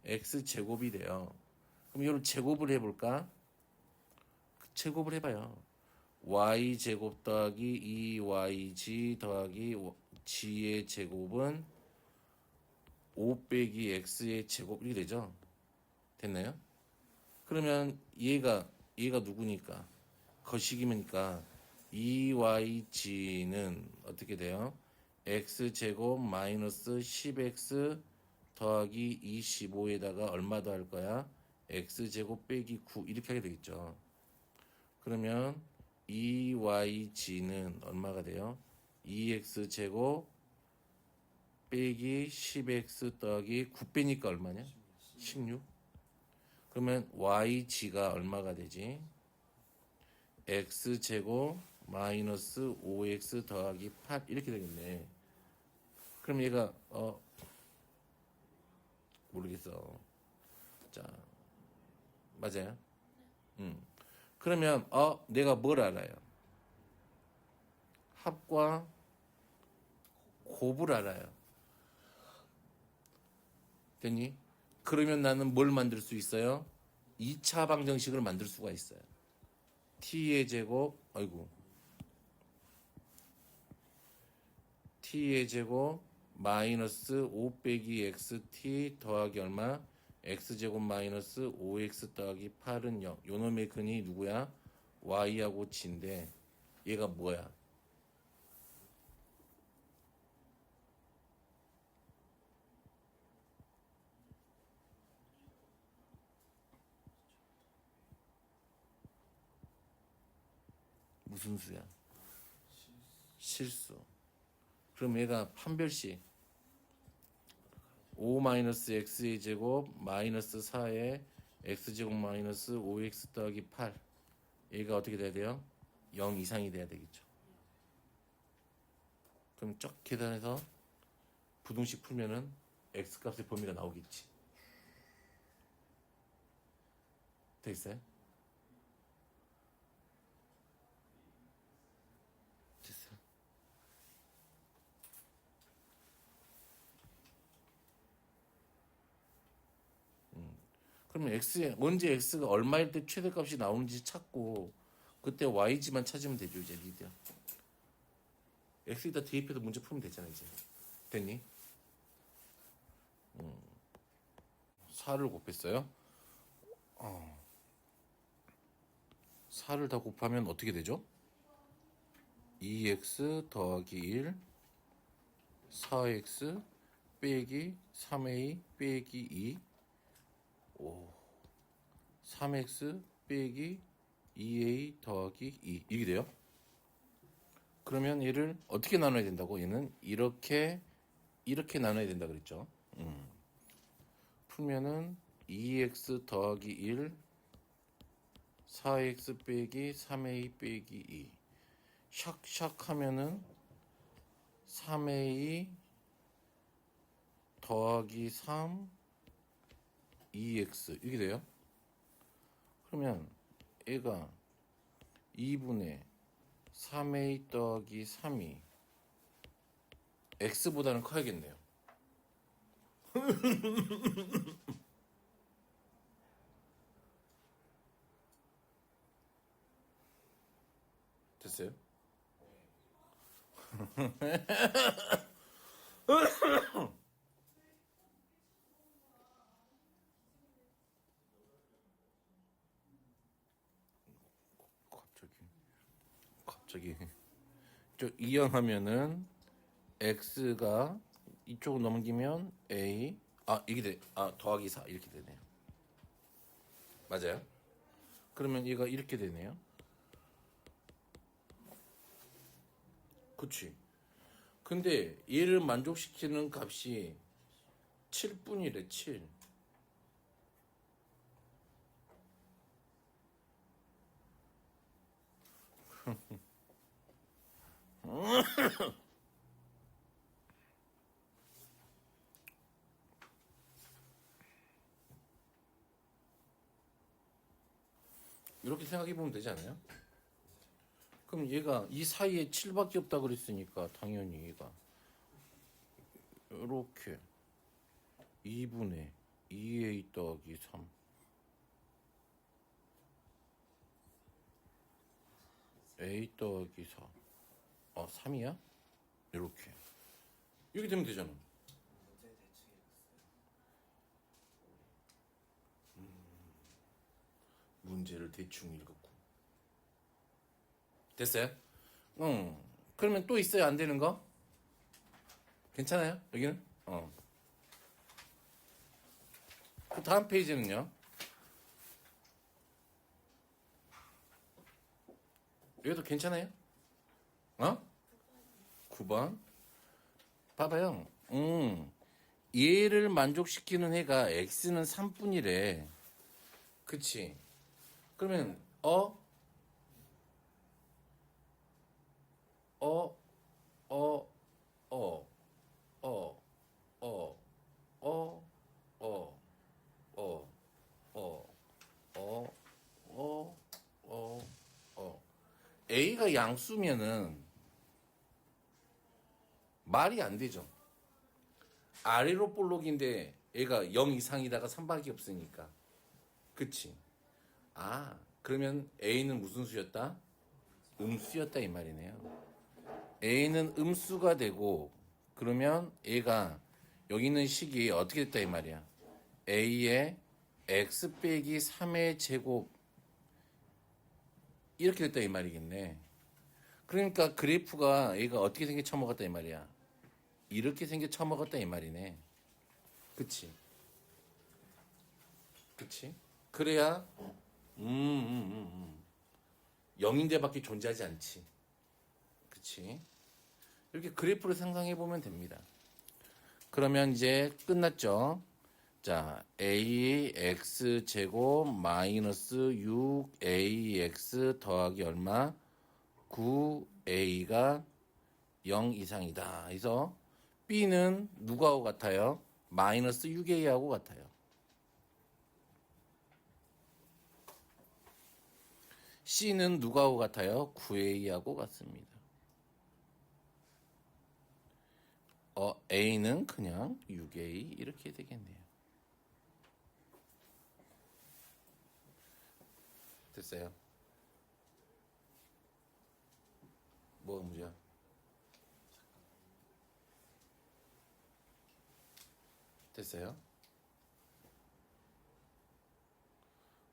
x제곱이 돼요. 그럼 이걸 제곱을 해볼까? 제곱을 해봐요. y제곱 더하기 2yg 더하기 g의 제곱은 5 빼기 x의 제곱 이렇게 되죠? 됐나요? 그러면 얘가 누구니까? 거식이니까 2yg는 어떻게 돼요? x제곱 마이너스 10x 더하기 25에다가 얼마 더 할 거야? x제곱 빼기 9 이렇게 하게 되겠죠. 그러면 2yg는 얼마가 돼요? 2x제곱 빼기 10x 더하기 9 빼니까 얼마냐? 16. 그러면 yg가 얼마가 되지? x제곱 마이너스 5x 더하기 8 이렇게 되겠네. 그럼 얘가 모르겠어. 자 맞아요? 그러면 내가 뭘 알아요? 합과 곱을 알아요. 됐니? 그러면 나는 뭘 만들 수 있어요? 2차 방정식을 만들 수가 있어요. t의 제곱 t의 제곱 마이너스 5 빼기 xt 더하기 얼마? x제곱 마이너스 5x 더하기 8은 0. 요놈의 근이 누구야? y하고 g인데 얘가 뭐야? 무슨 수야? 실수. 그럼 얘가 판별식 5-x의 제곱 마이너스 4의 x제곱 마이너스 5x 더하기 8 얘가 어떻게 돼야 돼요? 0 이상이 돼야 되겠죠. 그럼 쫙 계산해서 부등식 풀면은 x값의 범위가 나오겠지. 됐어요? 됐어요. 그러면 언제 x가 얼마일 때 최대값이 나오는지 찾고 그때 yg만 찾으면 되죠. 이제 니들 x에다 대입해서 문제 풀면 되잖아. 이제 됐니? 4를 곱했어요. 4를 다 곱하면 어떻게 되죠? 2x 더하기 1 4x 빼기 3a 빼기 2 오 3x 빼기 2a 더하기 2 이게 돼요? 그러면 얘를 어떻게 나눠야 된다고? 얘는 이렇게 나눠야 된다 그랬죠. 풀면은 2x 더하기 1 4x 빼기 3a 빼기 2 샥샥 하면은 3a 더하기 3 2x 이게 돼요? 그러면 얘가 2분의 3a 더하기 3이 x보다는 커야겠네요. 됐어요? 갑자기 저 이항하면은 x가 이쪽으로 넘기면 a 이게 더하기 4 이렇게 되네요. 맞아요? 그러면 얘가 이렇게 되네요. 그치? 근데 얘를 만족시키는 값이 7뿐이래 7. 이렇게 생각해 보면 되지 않아요? 그럼 얘가 이 사이에 7밖에 없다 그랬으니까 당연히 얘가 이렇게 2분의 2a 더하기 3 a 더하기 4 3이야? 이렇게 되면 되잖아. 문제 대충 읽었어요. 문제를 대충 읽었고 됐어요? 그러면 또 있어요? 안 되는 거? 괜찮아요? 여기는? 그 다음 페이지는요? 여기도 괜찮아요? 9번 봐봐요. 얘를 만족시키는 해가 x는 3뿐이래. 그치? 그러면 A가 양수면은 말이 안 되죠. 아래로 볼록인데 얘가 0 이상이다가 3밖에 없으니까. 그치? 그러면 A는 무슨 수였다? 음수였다 이 말이네요. A는 음수가 되고 그러면 얘가 여기 있는 식이 어떻게 됐다 이 말이야. A의 x 빼기 3의 제곱 이렇게 됐다 이 말이겠네. 그러니까 그래프가 A가 어떻게 생겨 처먹었다 이 말이야. 이렇게 생겨 처먹었다 이 말이네. 그치? 그치? 그래야 0인데밖에 존재하지 않지. 그치? 이렇게 그래프를 상상해 보면 됩니다. 그러면 이제 끝났죠. 자, ax 제곱 마이너스 6ax 더하기 얼마? 9a가 0 이상이다. 그래서 b는 누구하고 같아요? 마이너스 6a하고 같아요. c는 누구하고 같아요? 9a하고 같습니다. a는 그냥 6a 이렇게 되겠네요. 됐어요? 뭐가 문제야? 됐어요?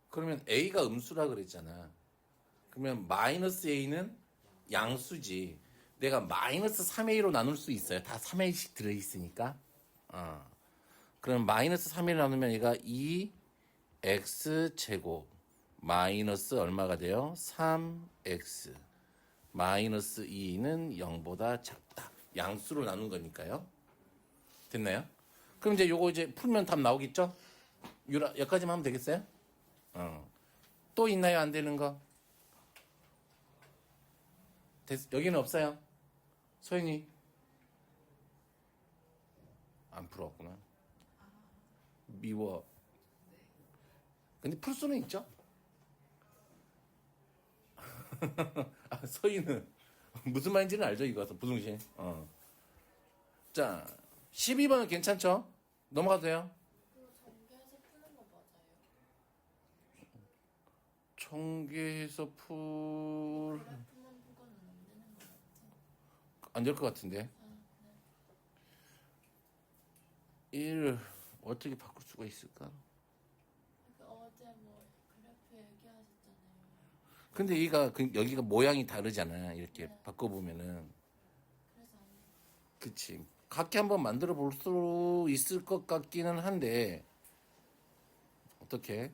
그러면 a가 음수라 그랬잖아. 그러면 마이너스 a는 양수지. 내가 마이너스 3의 1로 나눌 수 있어요. 다 3의 1씩 들어있으니까. 그럼 마이너스 3을 나누면 얘가 2x 제곱 마이너스 얼마가 돼요? 3x 마이너스 2는 0보다 작다. 양수로 나눈 거니까요. 됐나요? 그럼 이제 요거 이제 풀면 답 나오겠죠? 여기까지만 하면 되겠어요? 또 있나요? 안 되는 거? 여기는 없어요? 소연이? 안 풀었구나. 미워. 근데 풀 수는 있죠? 소희는 무슨 말인지는 알죠? 이거 부등신. 자, 12번은 괜찮죠? 넘어가도 돼요? 그거 전개해서 푸는 거 맞아요? 청계해서 풀... 그래프만 보고는 안 되는 거 맞죠? 안 될 것 같은데. 네. 1을 어떻게 바꿀 수가 있을까? 어제 뭐 그래프 얘기하셨잖아요. 근데 여기가 모양이 다르잖아. 이렇게 네. 바꿔보면은. 그래서 안 돼. 그치. 각기 한번 만들어 볼 수 있을 것 같기는 한데, 어떻게?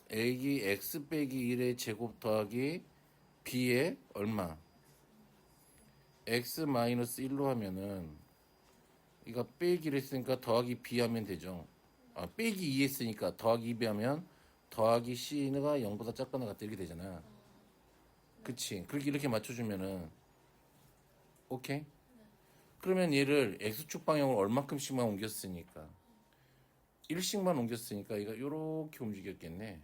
bx. A기 x 빼기 1의 제곱 더하기 b의 얼마? x 마이너스 1로 하면은, 이거 빼기를 했으니까 더하기 b 하면 되죠. 빼기 2 했으니까 더하기 2b 하면 더하기 c가 0보다 작거나 같다 이렇게 되잖아. 그치. 그렇게 이렇게 맞춰주면은, 오케이? 그러면 얘를 x축 방향으로 얼마큼씩만 옮겼으니까 1씩만 옮겼으니까 얘가 요렇게 움직였겠네.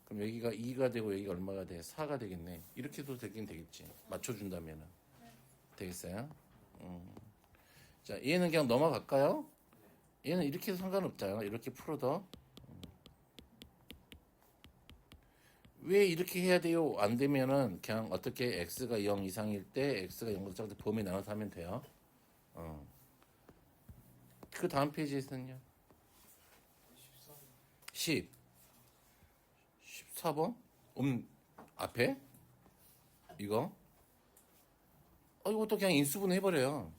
그럼 여기가 2가 되고 여기가 얼마가 돼? 4가 되겠네. 이렇게 해도 되긴 되겠지. 맞춰준다면은. 되겠어요? 자, 얘는 그냥 넘어갈까요? 얘는 이렇게 해도 상관없잖아. 이렇게 풀어도. 왜 이렇게 해야 돼요? 안 되면은 그냥 어떻게 x가 0 이상일 때 x가 0보다 작을 때 범위 나눠서 하면 돼요. 그 다음 페이지에서는요. 10. 14번? 앞에? 이거? 이것도 그냥 인수분해 해버려요.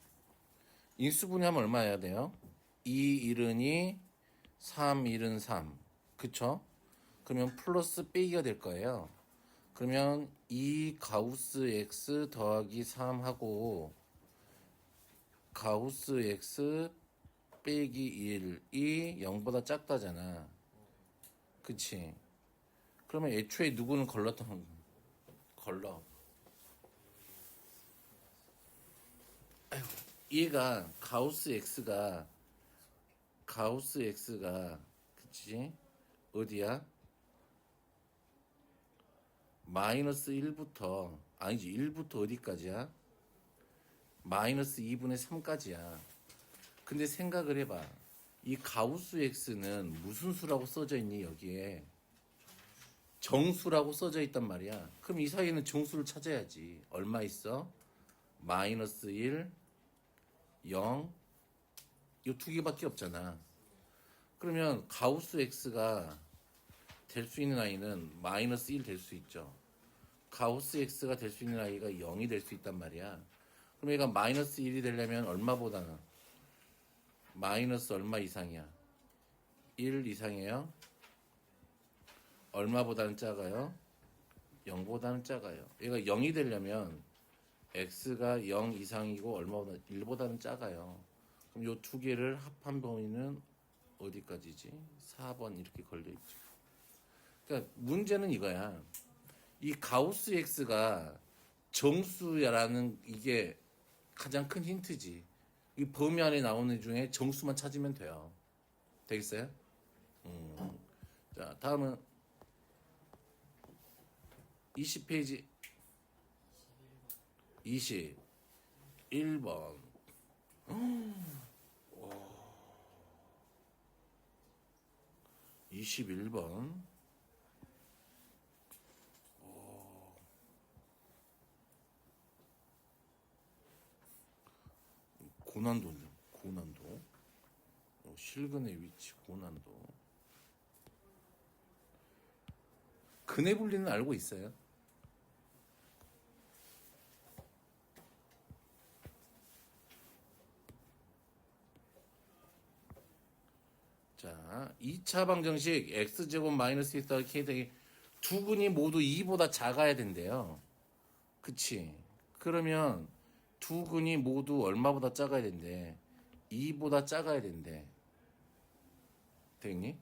인수분해 하면 얼마 해야 돼요? 2 1은 2, 3 1은 3. 그쵸? 그러면 플러스 빼기가 될 거예요. 그러면 2 가우스 x 더하기 3 하고 가우스 x 빼기 1이 0보다 작다잖아. 그치? 그러면 애초에 누구는 걸러. 얘가 가우스 x가 그치? 어디야? 마이너스 1부터 아니지 1부터 어디까지야? 마이너스 2분의 3까지야. 근데 생각을 해봐. 이 가우스 x는 무슨 수라고 써져 있니 여기에? 정수라고 써져 있단 말이야. 그럼 이 사이에는 정수를 찾아야지. 얼마 있어? 마이너스 1, 0, 이 두 개밖에 없잖아. 그러면 가우스 x가 될 수 있는 아이는 마이너스 1 될 수 있죠. 가우스 x가 될 수 있는 아이가 0이 될 수 있단 말이야. 그럼 얘가 마이너스 1이 되려면 얼마보다는? 마이너스 얼마 이상이야? 1 이상이에요? 얼마보다는 작아요? 0보다는 작아요. 얘가 0이 되려면 x가 0 이상이고 얼마보다 1보다는 작아요. 그럼 요 두 개를 합한 범위는 어디까지지? 4번 이렇게 걸려있죠. 그러니까 문제는 이거야. 이 가우스 x가 정수야라는 이게 가장 큰 힌트지. 이 범위 안에 나오는 중에 정수만 찾으면 돼요. 되겠어요? 자, 다음은 20페이지 21번. 21번. 고난도죠. 고난도. 실근의 위치 고난도. 근해 분리는 알고 있어요? 자, 2차 방정식 x제곱 마이너스 1 더하기 k 더하기 두 근이 모두 2보다 작아야 된대요. 그치? 그러면 두 근이 모두 얼마보다 작아야 된대? 2보다 작아야 된대. 되겠니?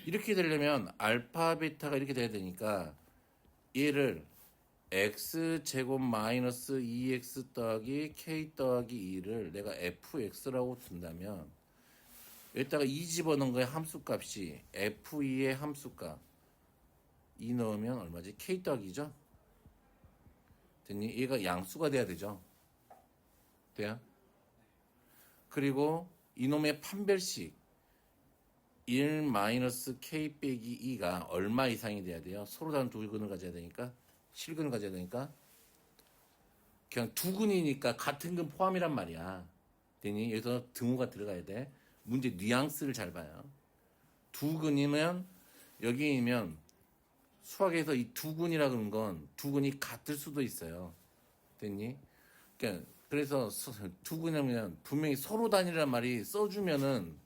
이렇게 되려면 알파, 베타가 이렇게 돼야 되니까 얘를 x제곱 마이너스 2x 더하기 k 더하기 2를 내가 fx라고 둔다면 여기다가 2 집어넣은 거에 함수값이 f2의 함수값 2 넣으면 얼마지? k 더하기죠? 됐니? 얘가 양수가 돼야 되죠? 돼요? 그리고 이놈의 판별식 1 마이너스 k 빼기 2가 얼마 이상이 돼야 돼요? 서로 다른 두 근을 가져야 되니까 실근을 가져야 되니까 그냥 두 근이니까 같은 근 포함이란 말이야. 됐니? 여기서 등호가 들어가야 돼. 문제 뉘앙스를 잘 봐요. 두 근이면 여기면 수학에서 이 두 근이라 그런 건 두 근이 같을 수도 있어요. 됐니? 그러니까 그래서 두 근이면 분명히 서로 다르란 말이 써주면은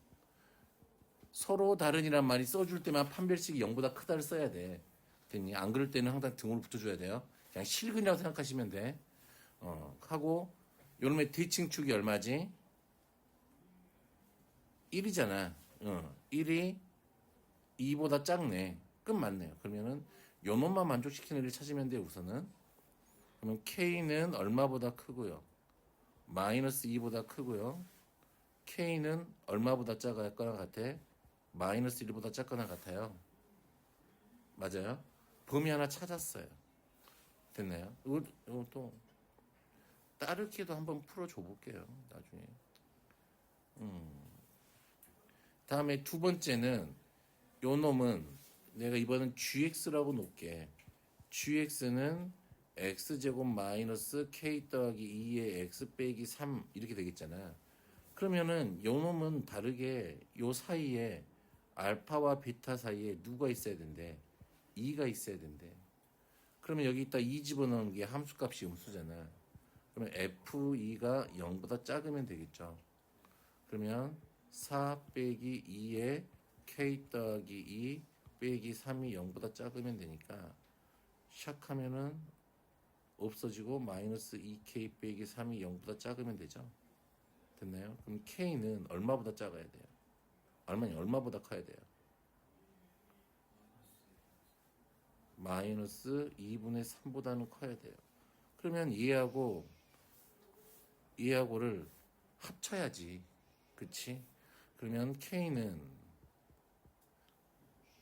서로 다른이란 말이 써줄 때만 판별식이 0보다 크다를 써야 돼. 됐니? 안 그럴 때는 항상 등호를 붙여줘야 돼요. 그냥 실근이라고 생각하시면 돼. 하고 요놈의 대칭축이 얼마지? 1이잖아. 1이 2보다 작네. 끝 맞네요. 그러면은 요 놈만 만족시키는 애를 찾으면 돼요. 우선은. 그러면 K는 얼마보다 크고요. 마이너스 2보다 크고요. K는 얼마보다 작거나 같아? 마이너스 1보다 작거나 같아요. 맞아요? 범위 하나 찾았어요. 됐나요? 이것도 따르기도 한번 풀어줘 볼게요. 나중에. 다음에 두 번째는 요 놈은 내가 이번엔 gx라고 놓을게. gx는 x제곱 마이너스 k 더하기 2의 x 빼기 3 이렇게 되겠잖아. 그러면은 요 놈은 다르게 요 사이에 알파와 베타 사이에 누가 있어야 된대? 2가 있어야 된대. 그러면 여기 있다 2 집어넣은 게 함수값이 음수잖아. 그러면 f2가 0보다 작으면 되겠죠. 그러면 4 빼기 2에 k 더하기 2 빼기 3이 0보다 작으면 되니까 샥 하면은 없어지고 마이너스 2k 빼기 3이 0보다 작으면 되죠. 됐나요? 그럼 k는 얼마보다 작아야 돼요? 얼마보다 커야 돼요? 마이너스 2분의 3보다는 커야 돼요. 그러면 얘하고를 합쳐야지. 그치? 그러면 K는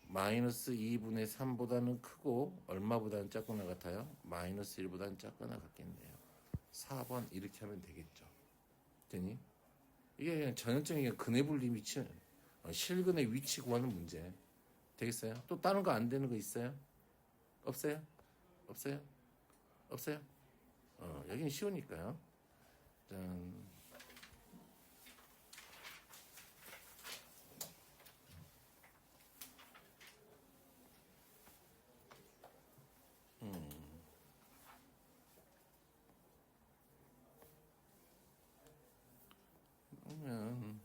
마이너스 2분의 3보다는 크고 얼마보다는 작거나 같아요? 마이너스 1보다는 작거나 같겠네요. 4번 이렇게 하면 되겠죠. 되니? 이게 그냥 전형적인 근해분리 위치, 실근의 위치 구하는 문제. 되겠어요? 또 다른 거 안 되는 거 있어요? 없어요? 없어요? 없어요? 여기는 쉬우니까요. 짠. 그러면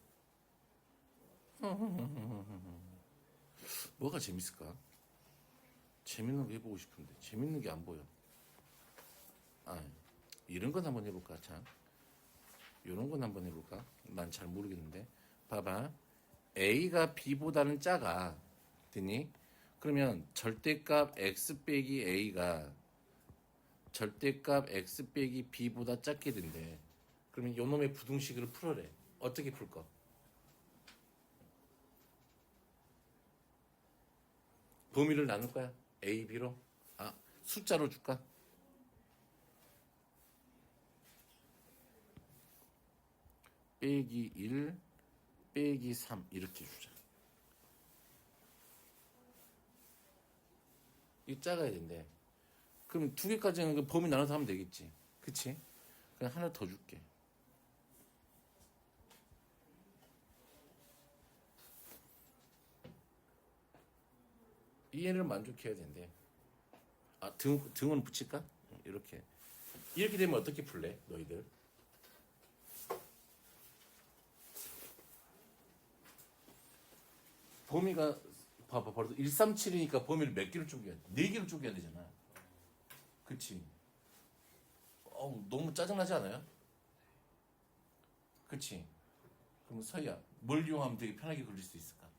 뭐가 재밌을까? 재밌는 거 해보고 싶은데 재밌는 게 안 보여. 이런 건 한번 해볼까? 참, 이런 건 한번 해볼까? 난 잘 모르겠는데. 봐봐, A가 B보다는 작아. 됐니? 그러면 절대값 X 빼기 A가 절대값 X 빼기 B보다 작게 된대. 그러면 요놈의 부등식을 풀어래. 어떻게 풀 거? 범위를 나눌 거야? A, B로? 숫자로 줄까? 빼기 1, 빼기 3 이렇게 주자. 이 작아야 된대. 그럼 두 개까지는 그 범위 나눠서 하면 되겠지. 그치? 그냥 하나 더 줄게. 이 애를 만족해야 된대. 등은 붙일까? 이렇게. 이렇게 되면 어떻게 풀래? 너희들? 범위가 봐봐 벌써 137이니까 범위를 몇 개를 쪼개야 돼? 4개를 쪼개야 되잖아. 그치? 너무 짜증나지 않아요? 그치? 그럼 서희야 뭘 이용하면 되게 편하게 그릴 수 있을까?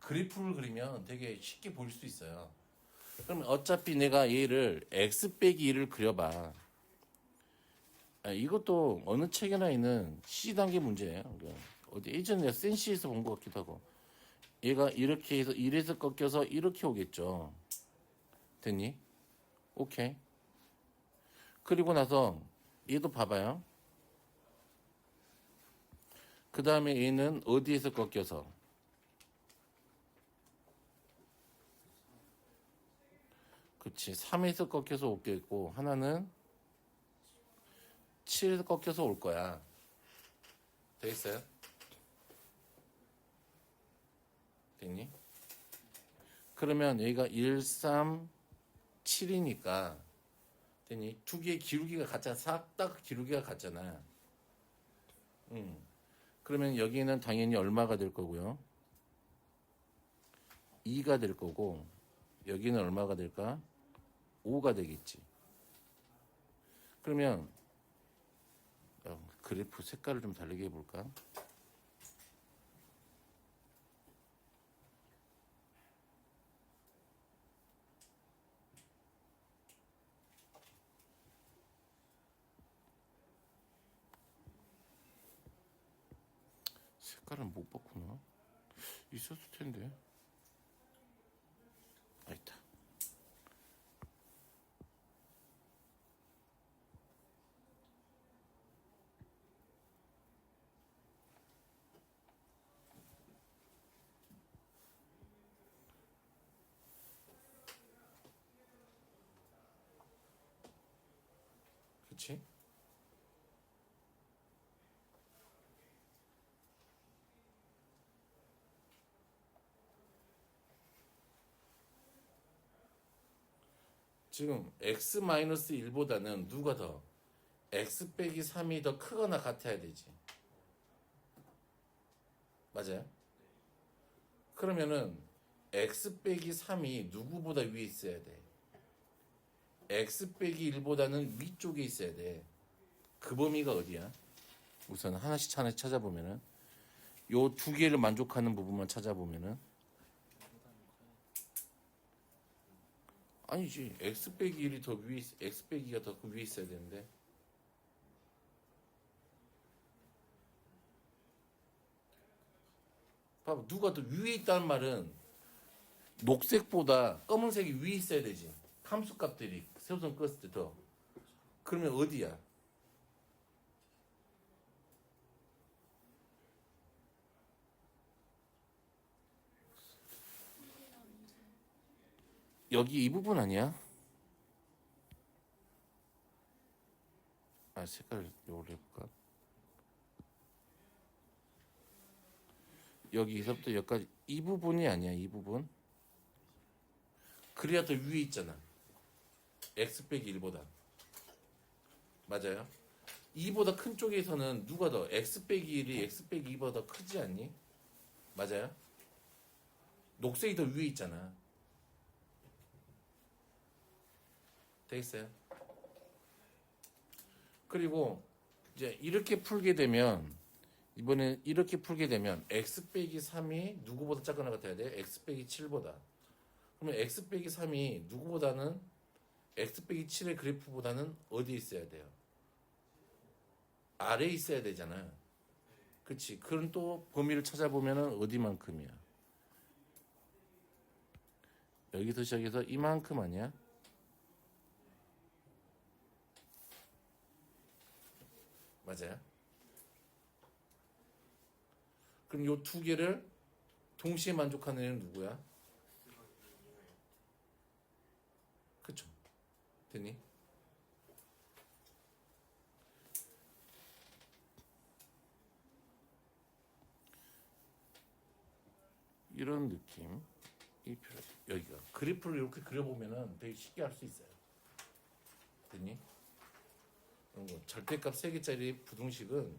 그래프를 그리면 되게 쉽게 보일 수 있어요. 그러면 어차피 내가 얘를 x 빼기 1을 그려봐. 이것도 어느 책에나 있는 C단계 문제예요. 어디 예전에 내가 센시에서 본 것 같기도 하고. 얘가 이렇게 해서 1에서 꺾여서 이렇게 오겠죠. 됐니? 오케이. 그리고 나서 얘도 봐봐요. 그 다음에 얘는 어디에서 꺾여서? 그치. 3에서 꺾여서 오겠고, 하나는 7에서 꺾여서 올 거야. 되겠어요? 됐니? 그러면 여기가 1, 3, 7이니까, 됐니? 두 개의 기울기가 같잖아. 싹 다 기울기가 같잖아. 그러면 여기는 당연히 얼마가 될 거고요? 2가 될 거고, 여기는 얼마가 될까? 5가 되겠지. 그러면 그래프 색깔을 좀 다르게 해볼까? 색깔은 못 바꾸나? 있었을 텐데. 있다. 그치? 지금 x-1보다는 누가 더? x 빼기 3이 더 크거나 같아야 되지. 맞아요? 그러면은 x 빼기 3이 누구보다 위에 있어야 돼? x 빼기 1보다는 위쪽에 있어야 돼. 그 범위가 어디야? 우선 하나씩 찾아보면은 요 두 개를 만족하는 부분만 찾아보면은 아니지. x 빼기 1이 더 위에 x 빼기가 더 위에 있어야 되는데. 봐봐. 누가 더 위에 있다는 말은 녹색보다 검은색이 위에 있어야 되지. 함수값들이 세우선 껐을 때 더. 그러면 어디야? 여기 이 부분 아니야? 색깔 요걸 해볼까? 여기서부터 여기까지 이 부분이 아니야. 이 부분. 그래야 더 위에 있잖아. x 빼기 1보다. 맞아요? 2보다 큰 쪽에서는 누가 더? x 빼기 1이 x 빼기 2보다 크지 않니? 맞아요? 녹색이 더 위에 있잖아. 되겠어요? 그리고 이제 이렇게 풀게 되면 이번에 이렇게 풀게 되면 x 빼기 3이 누구보다 작거나 같아야 돼? x 빼기 7보다. 그러면 x 빼기 3이 누구보다는 x 빼기 7의 그래프보다는 어디에 있어야 돼요? 아래에 있어야 되잖아. 그치? 그럼 또 범위를 찾아보면 어디만큼이야? 여기서 시작해서 이만큼 아니야? 맞아요? 그럼 요 두 개를 동시에 만족하는 애는 누구야? 그쵸? 됐니? 이런 느낌. 여기가 그래프를 이렇게 그려보면은 되게 쉽게 할 수 있어요. 됐니? 이런 거 절대값 3개짜리 부등식은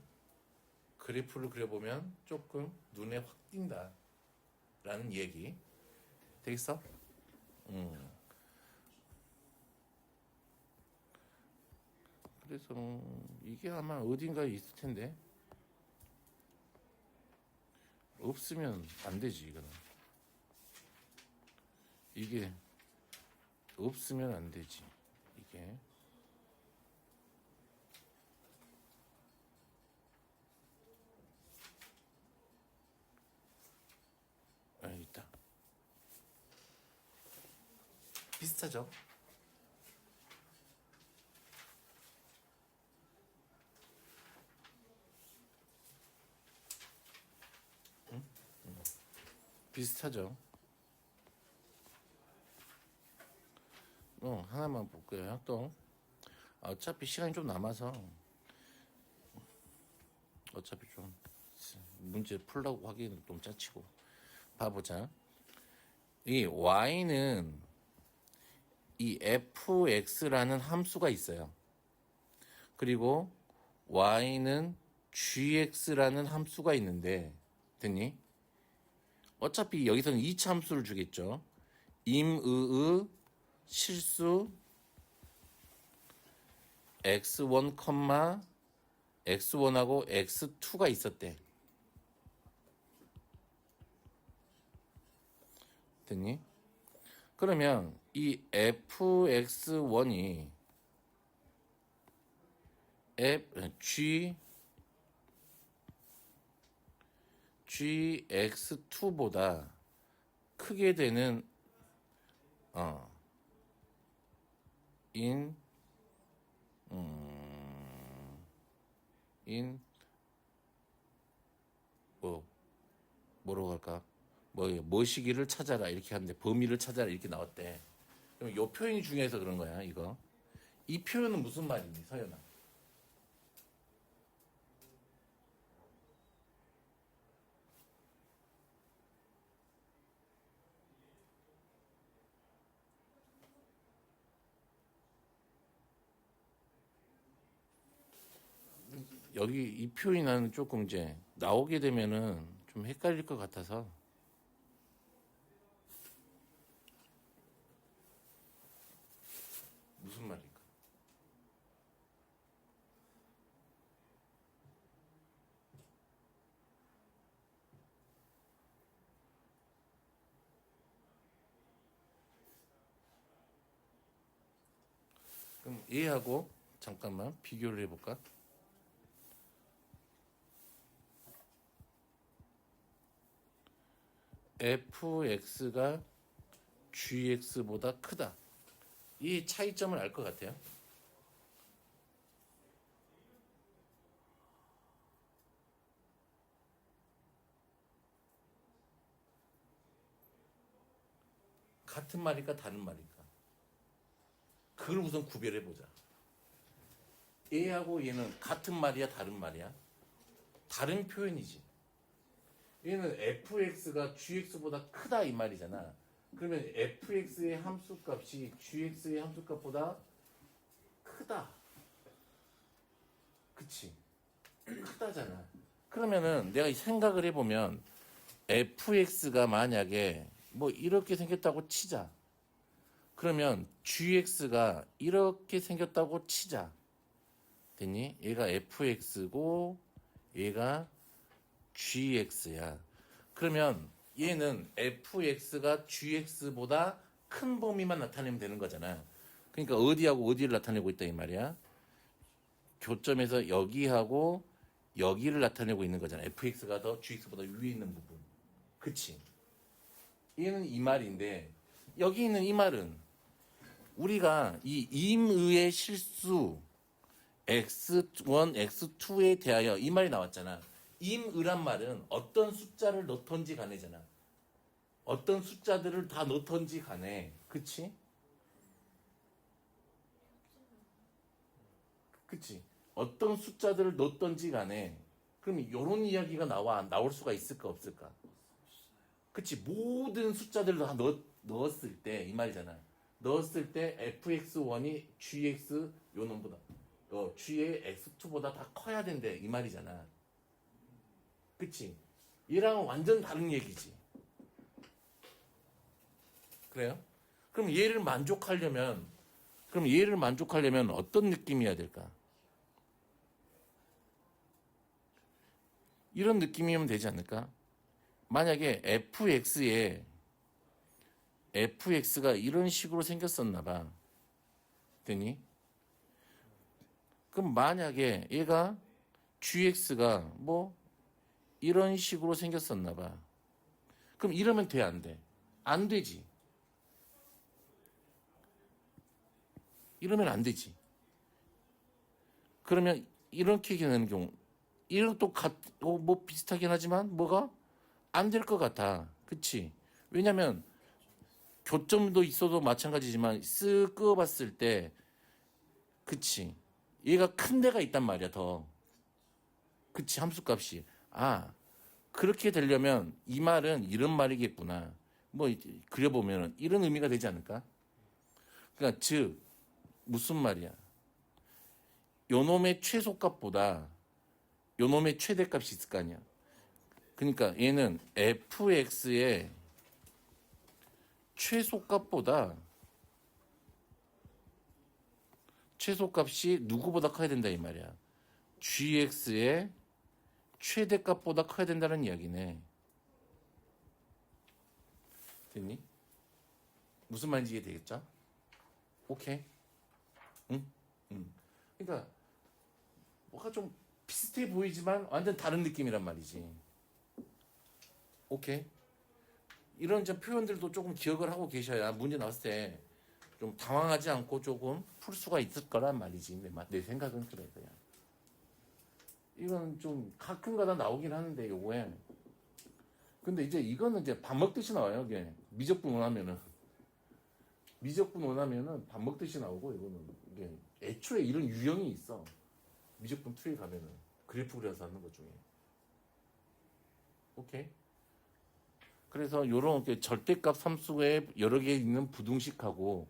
그래프를 그려보면 조금 눈에 확 띈다 라는 얘기 되겠어? 그래서 이게 아마 어딘가에 있을 텐데 없으면 안 되지. 이거는 이게 없으면 안 되지. 이게 있다. 비슷하죠? 비슷하죠? 하나만 볼게요. 또 어차피 시간이 좀 남아서 어차피 좀 문제 풀라고 하기는 좀 짜치고 봐보자. 이 y는 이 fx라는 함수가 있어요. 그리고 y는 gx라는 함수가 있는데 됐니? 어차피 여기서는 2차 함수를 주겠죠. 임의의 실수 x1, x1하고 x2가 있었대. 됐니? 그러면 이 fx1이 gx2보다 크게 되는 뭐라고 할까? 뭐시기를 찾아라 이렇게 하는데 범위를 찾아라 이렇게 나왔대. 그럼 이 표현이 중요해서 그런 거야. 이거 이 표현은 무슨 말이니, 서연아? 여기 이 표현이 나는 조금 이제 나오게 되면은 좀 헷갈릴 것 같아서 무슨 말일까? 그럼 얘하고 잠깐만 비교를 해볼까? fx가 gx보다 크다. 이 차이점을 알 것 같아요. 같은 말일까 다른 말일까? 그걸 우선 구별해 보자. 얘하고 얘는 같은 말이야 다른 말이야? 다른 표현이지. 얘는 fx가 gx보다 크다 이 말이잖아. 그러면 fx의 함수값이 gx의 함수값보다 크다. 그치? 크다잖아. 그러면은 내가 생각을 해보면 fx가 만약에 뭐 이렇게 생겼다고 치자. 그러면 gx가 이렇게 생겼다고 치자. 됐니? 얘가 fx고 얘가 gx야. 그러면 얘는 fx가 gx보다 큰 범위만 나타내면 되는 거잖아. 그러니까 어디하고 어디를 나타내고 있다 이 말이야. 교점에서 여기하고 여기를 나타내고 있는 거잖아. fx가 더 gx보다 위에 있는 부분. 그치? 얘는 이 말인데 여기 있는 이 말은 우리가 이 임의의 실수 x1, x2에 대하여 이 말이 나왔잖아. 임의란 말은 어떤 숫자를 넣던지 간에잖아. 어떤 숫자들을 다 넣던지 간에. 그치? 그치? 어떤 숫자들을 넣던지 간에 그럼 이런 이야기가 나올 수가 있을까 없을까? 그치? 모든 숫자들을 다 넣었을 때 이 말이잖아. 넣었을 때 fx1이 gx 요 놈보다 g의 x2보다 다 커야 된대 이 말이잖아. 그치? 얘랑은 완전 다른 얘기지. 그래요? 그럼 얘를 만족하려면 어떤 느낌이어야 될까? 이런 느낌이면 되지 않을까? 만약에 fx가 이런 식으로 생겼었나 봐. 되니? 그럼 만약에 얘가 gx가 뭐 이런 식으로 생겼었나 봐. 그럼 이러면 돼, 안 돼? 안 되지. 이러면 안 되지. 그러면 이렇게 되는 경우, 이런 뭐 비슷하긴 하지만 뭐가 안 될 것 같아. 그치? 왜냐면 교점도 있어도 마찬가지지만 쓱 그어봤을 때, 그치? 얘가 큰 데가 있단 말이야, 더. 그치? 함수값이. 아, 그렇게 되려면 이 말은 이런 말이겠구나. 뭐 그려보면 이런 의미가 되지 않을까? 그러니까 즉 무슨 말이야? 요놈의 최소값보다 요놈의 최대값이 있을 거 아니야. 그러니까 얘는 fx의 최소값이 누구보다 커야 된다 이 말이야. gx의 최대값보다 커야 된다는 이야기네. 됐니? 무슨 말인지 이해되겠죠? 오케이? 응? 응. 그러니까 뭐가 좀 비슷해 보이지만 완전 다른 느낌이란 말이지. 오케이? 이런 좀 표현들도 조금 기억을 하고 계셔야 문제 나왔을 때 좀 당황하지 않고 조금 풀 수가 있을 거란 말이지. 내 생각은 그래 그냥. 이건 좀 가끔가다 나오긴 하는데 요거에. 근데 이제 이거는 이제 밥 먹듯이 나와요. 이게 미적분 원하면은 밥 먹듯이 나오고 이거는 이게 애초에 이런 유형이 있어. 미적분 2에 가면은 그래프 그려서 하는 것 중에. 오케이. 그래서 요런 절대값 함수에 여러 개 있는 부등식하고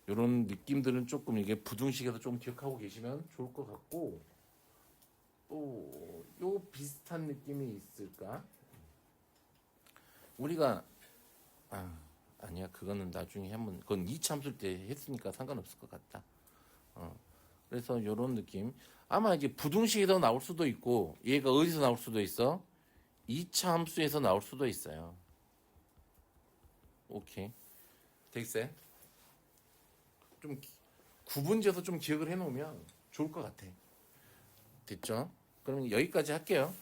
요런 느낌들은 조금 이게 부등식에서 좀 기억하고 계시면 좋을 것 같고 또 요 비슷한 느낌이 있을까? 우리가 아니야 그거는 나중에 한번 그건 2차 함수 때 했으니까 상관없을 것 같다. 그래서 요런 느낌 아마 이제 부등식에서 나올 수도 있고 얘가 어디서 나올 수도 있어? 2차 함수에서 나올 수도 있어요. 오케이. 되겠어요? 좀 구분지어서 좀 기억을 해놓으면 좋을 것 같아. 됐죠? 그럼 여기까지 할게요.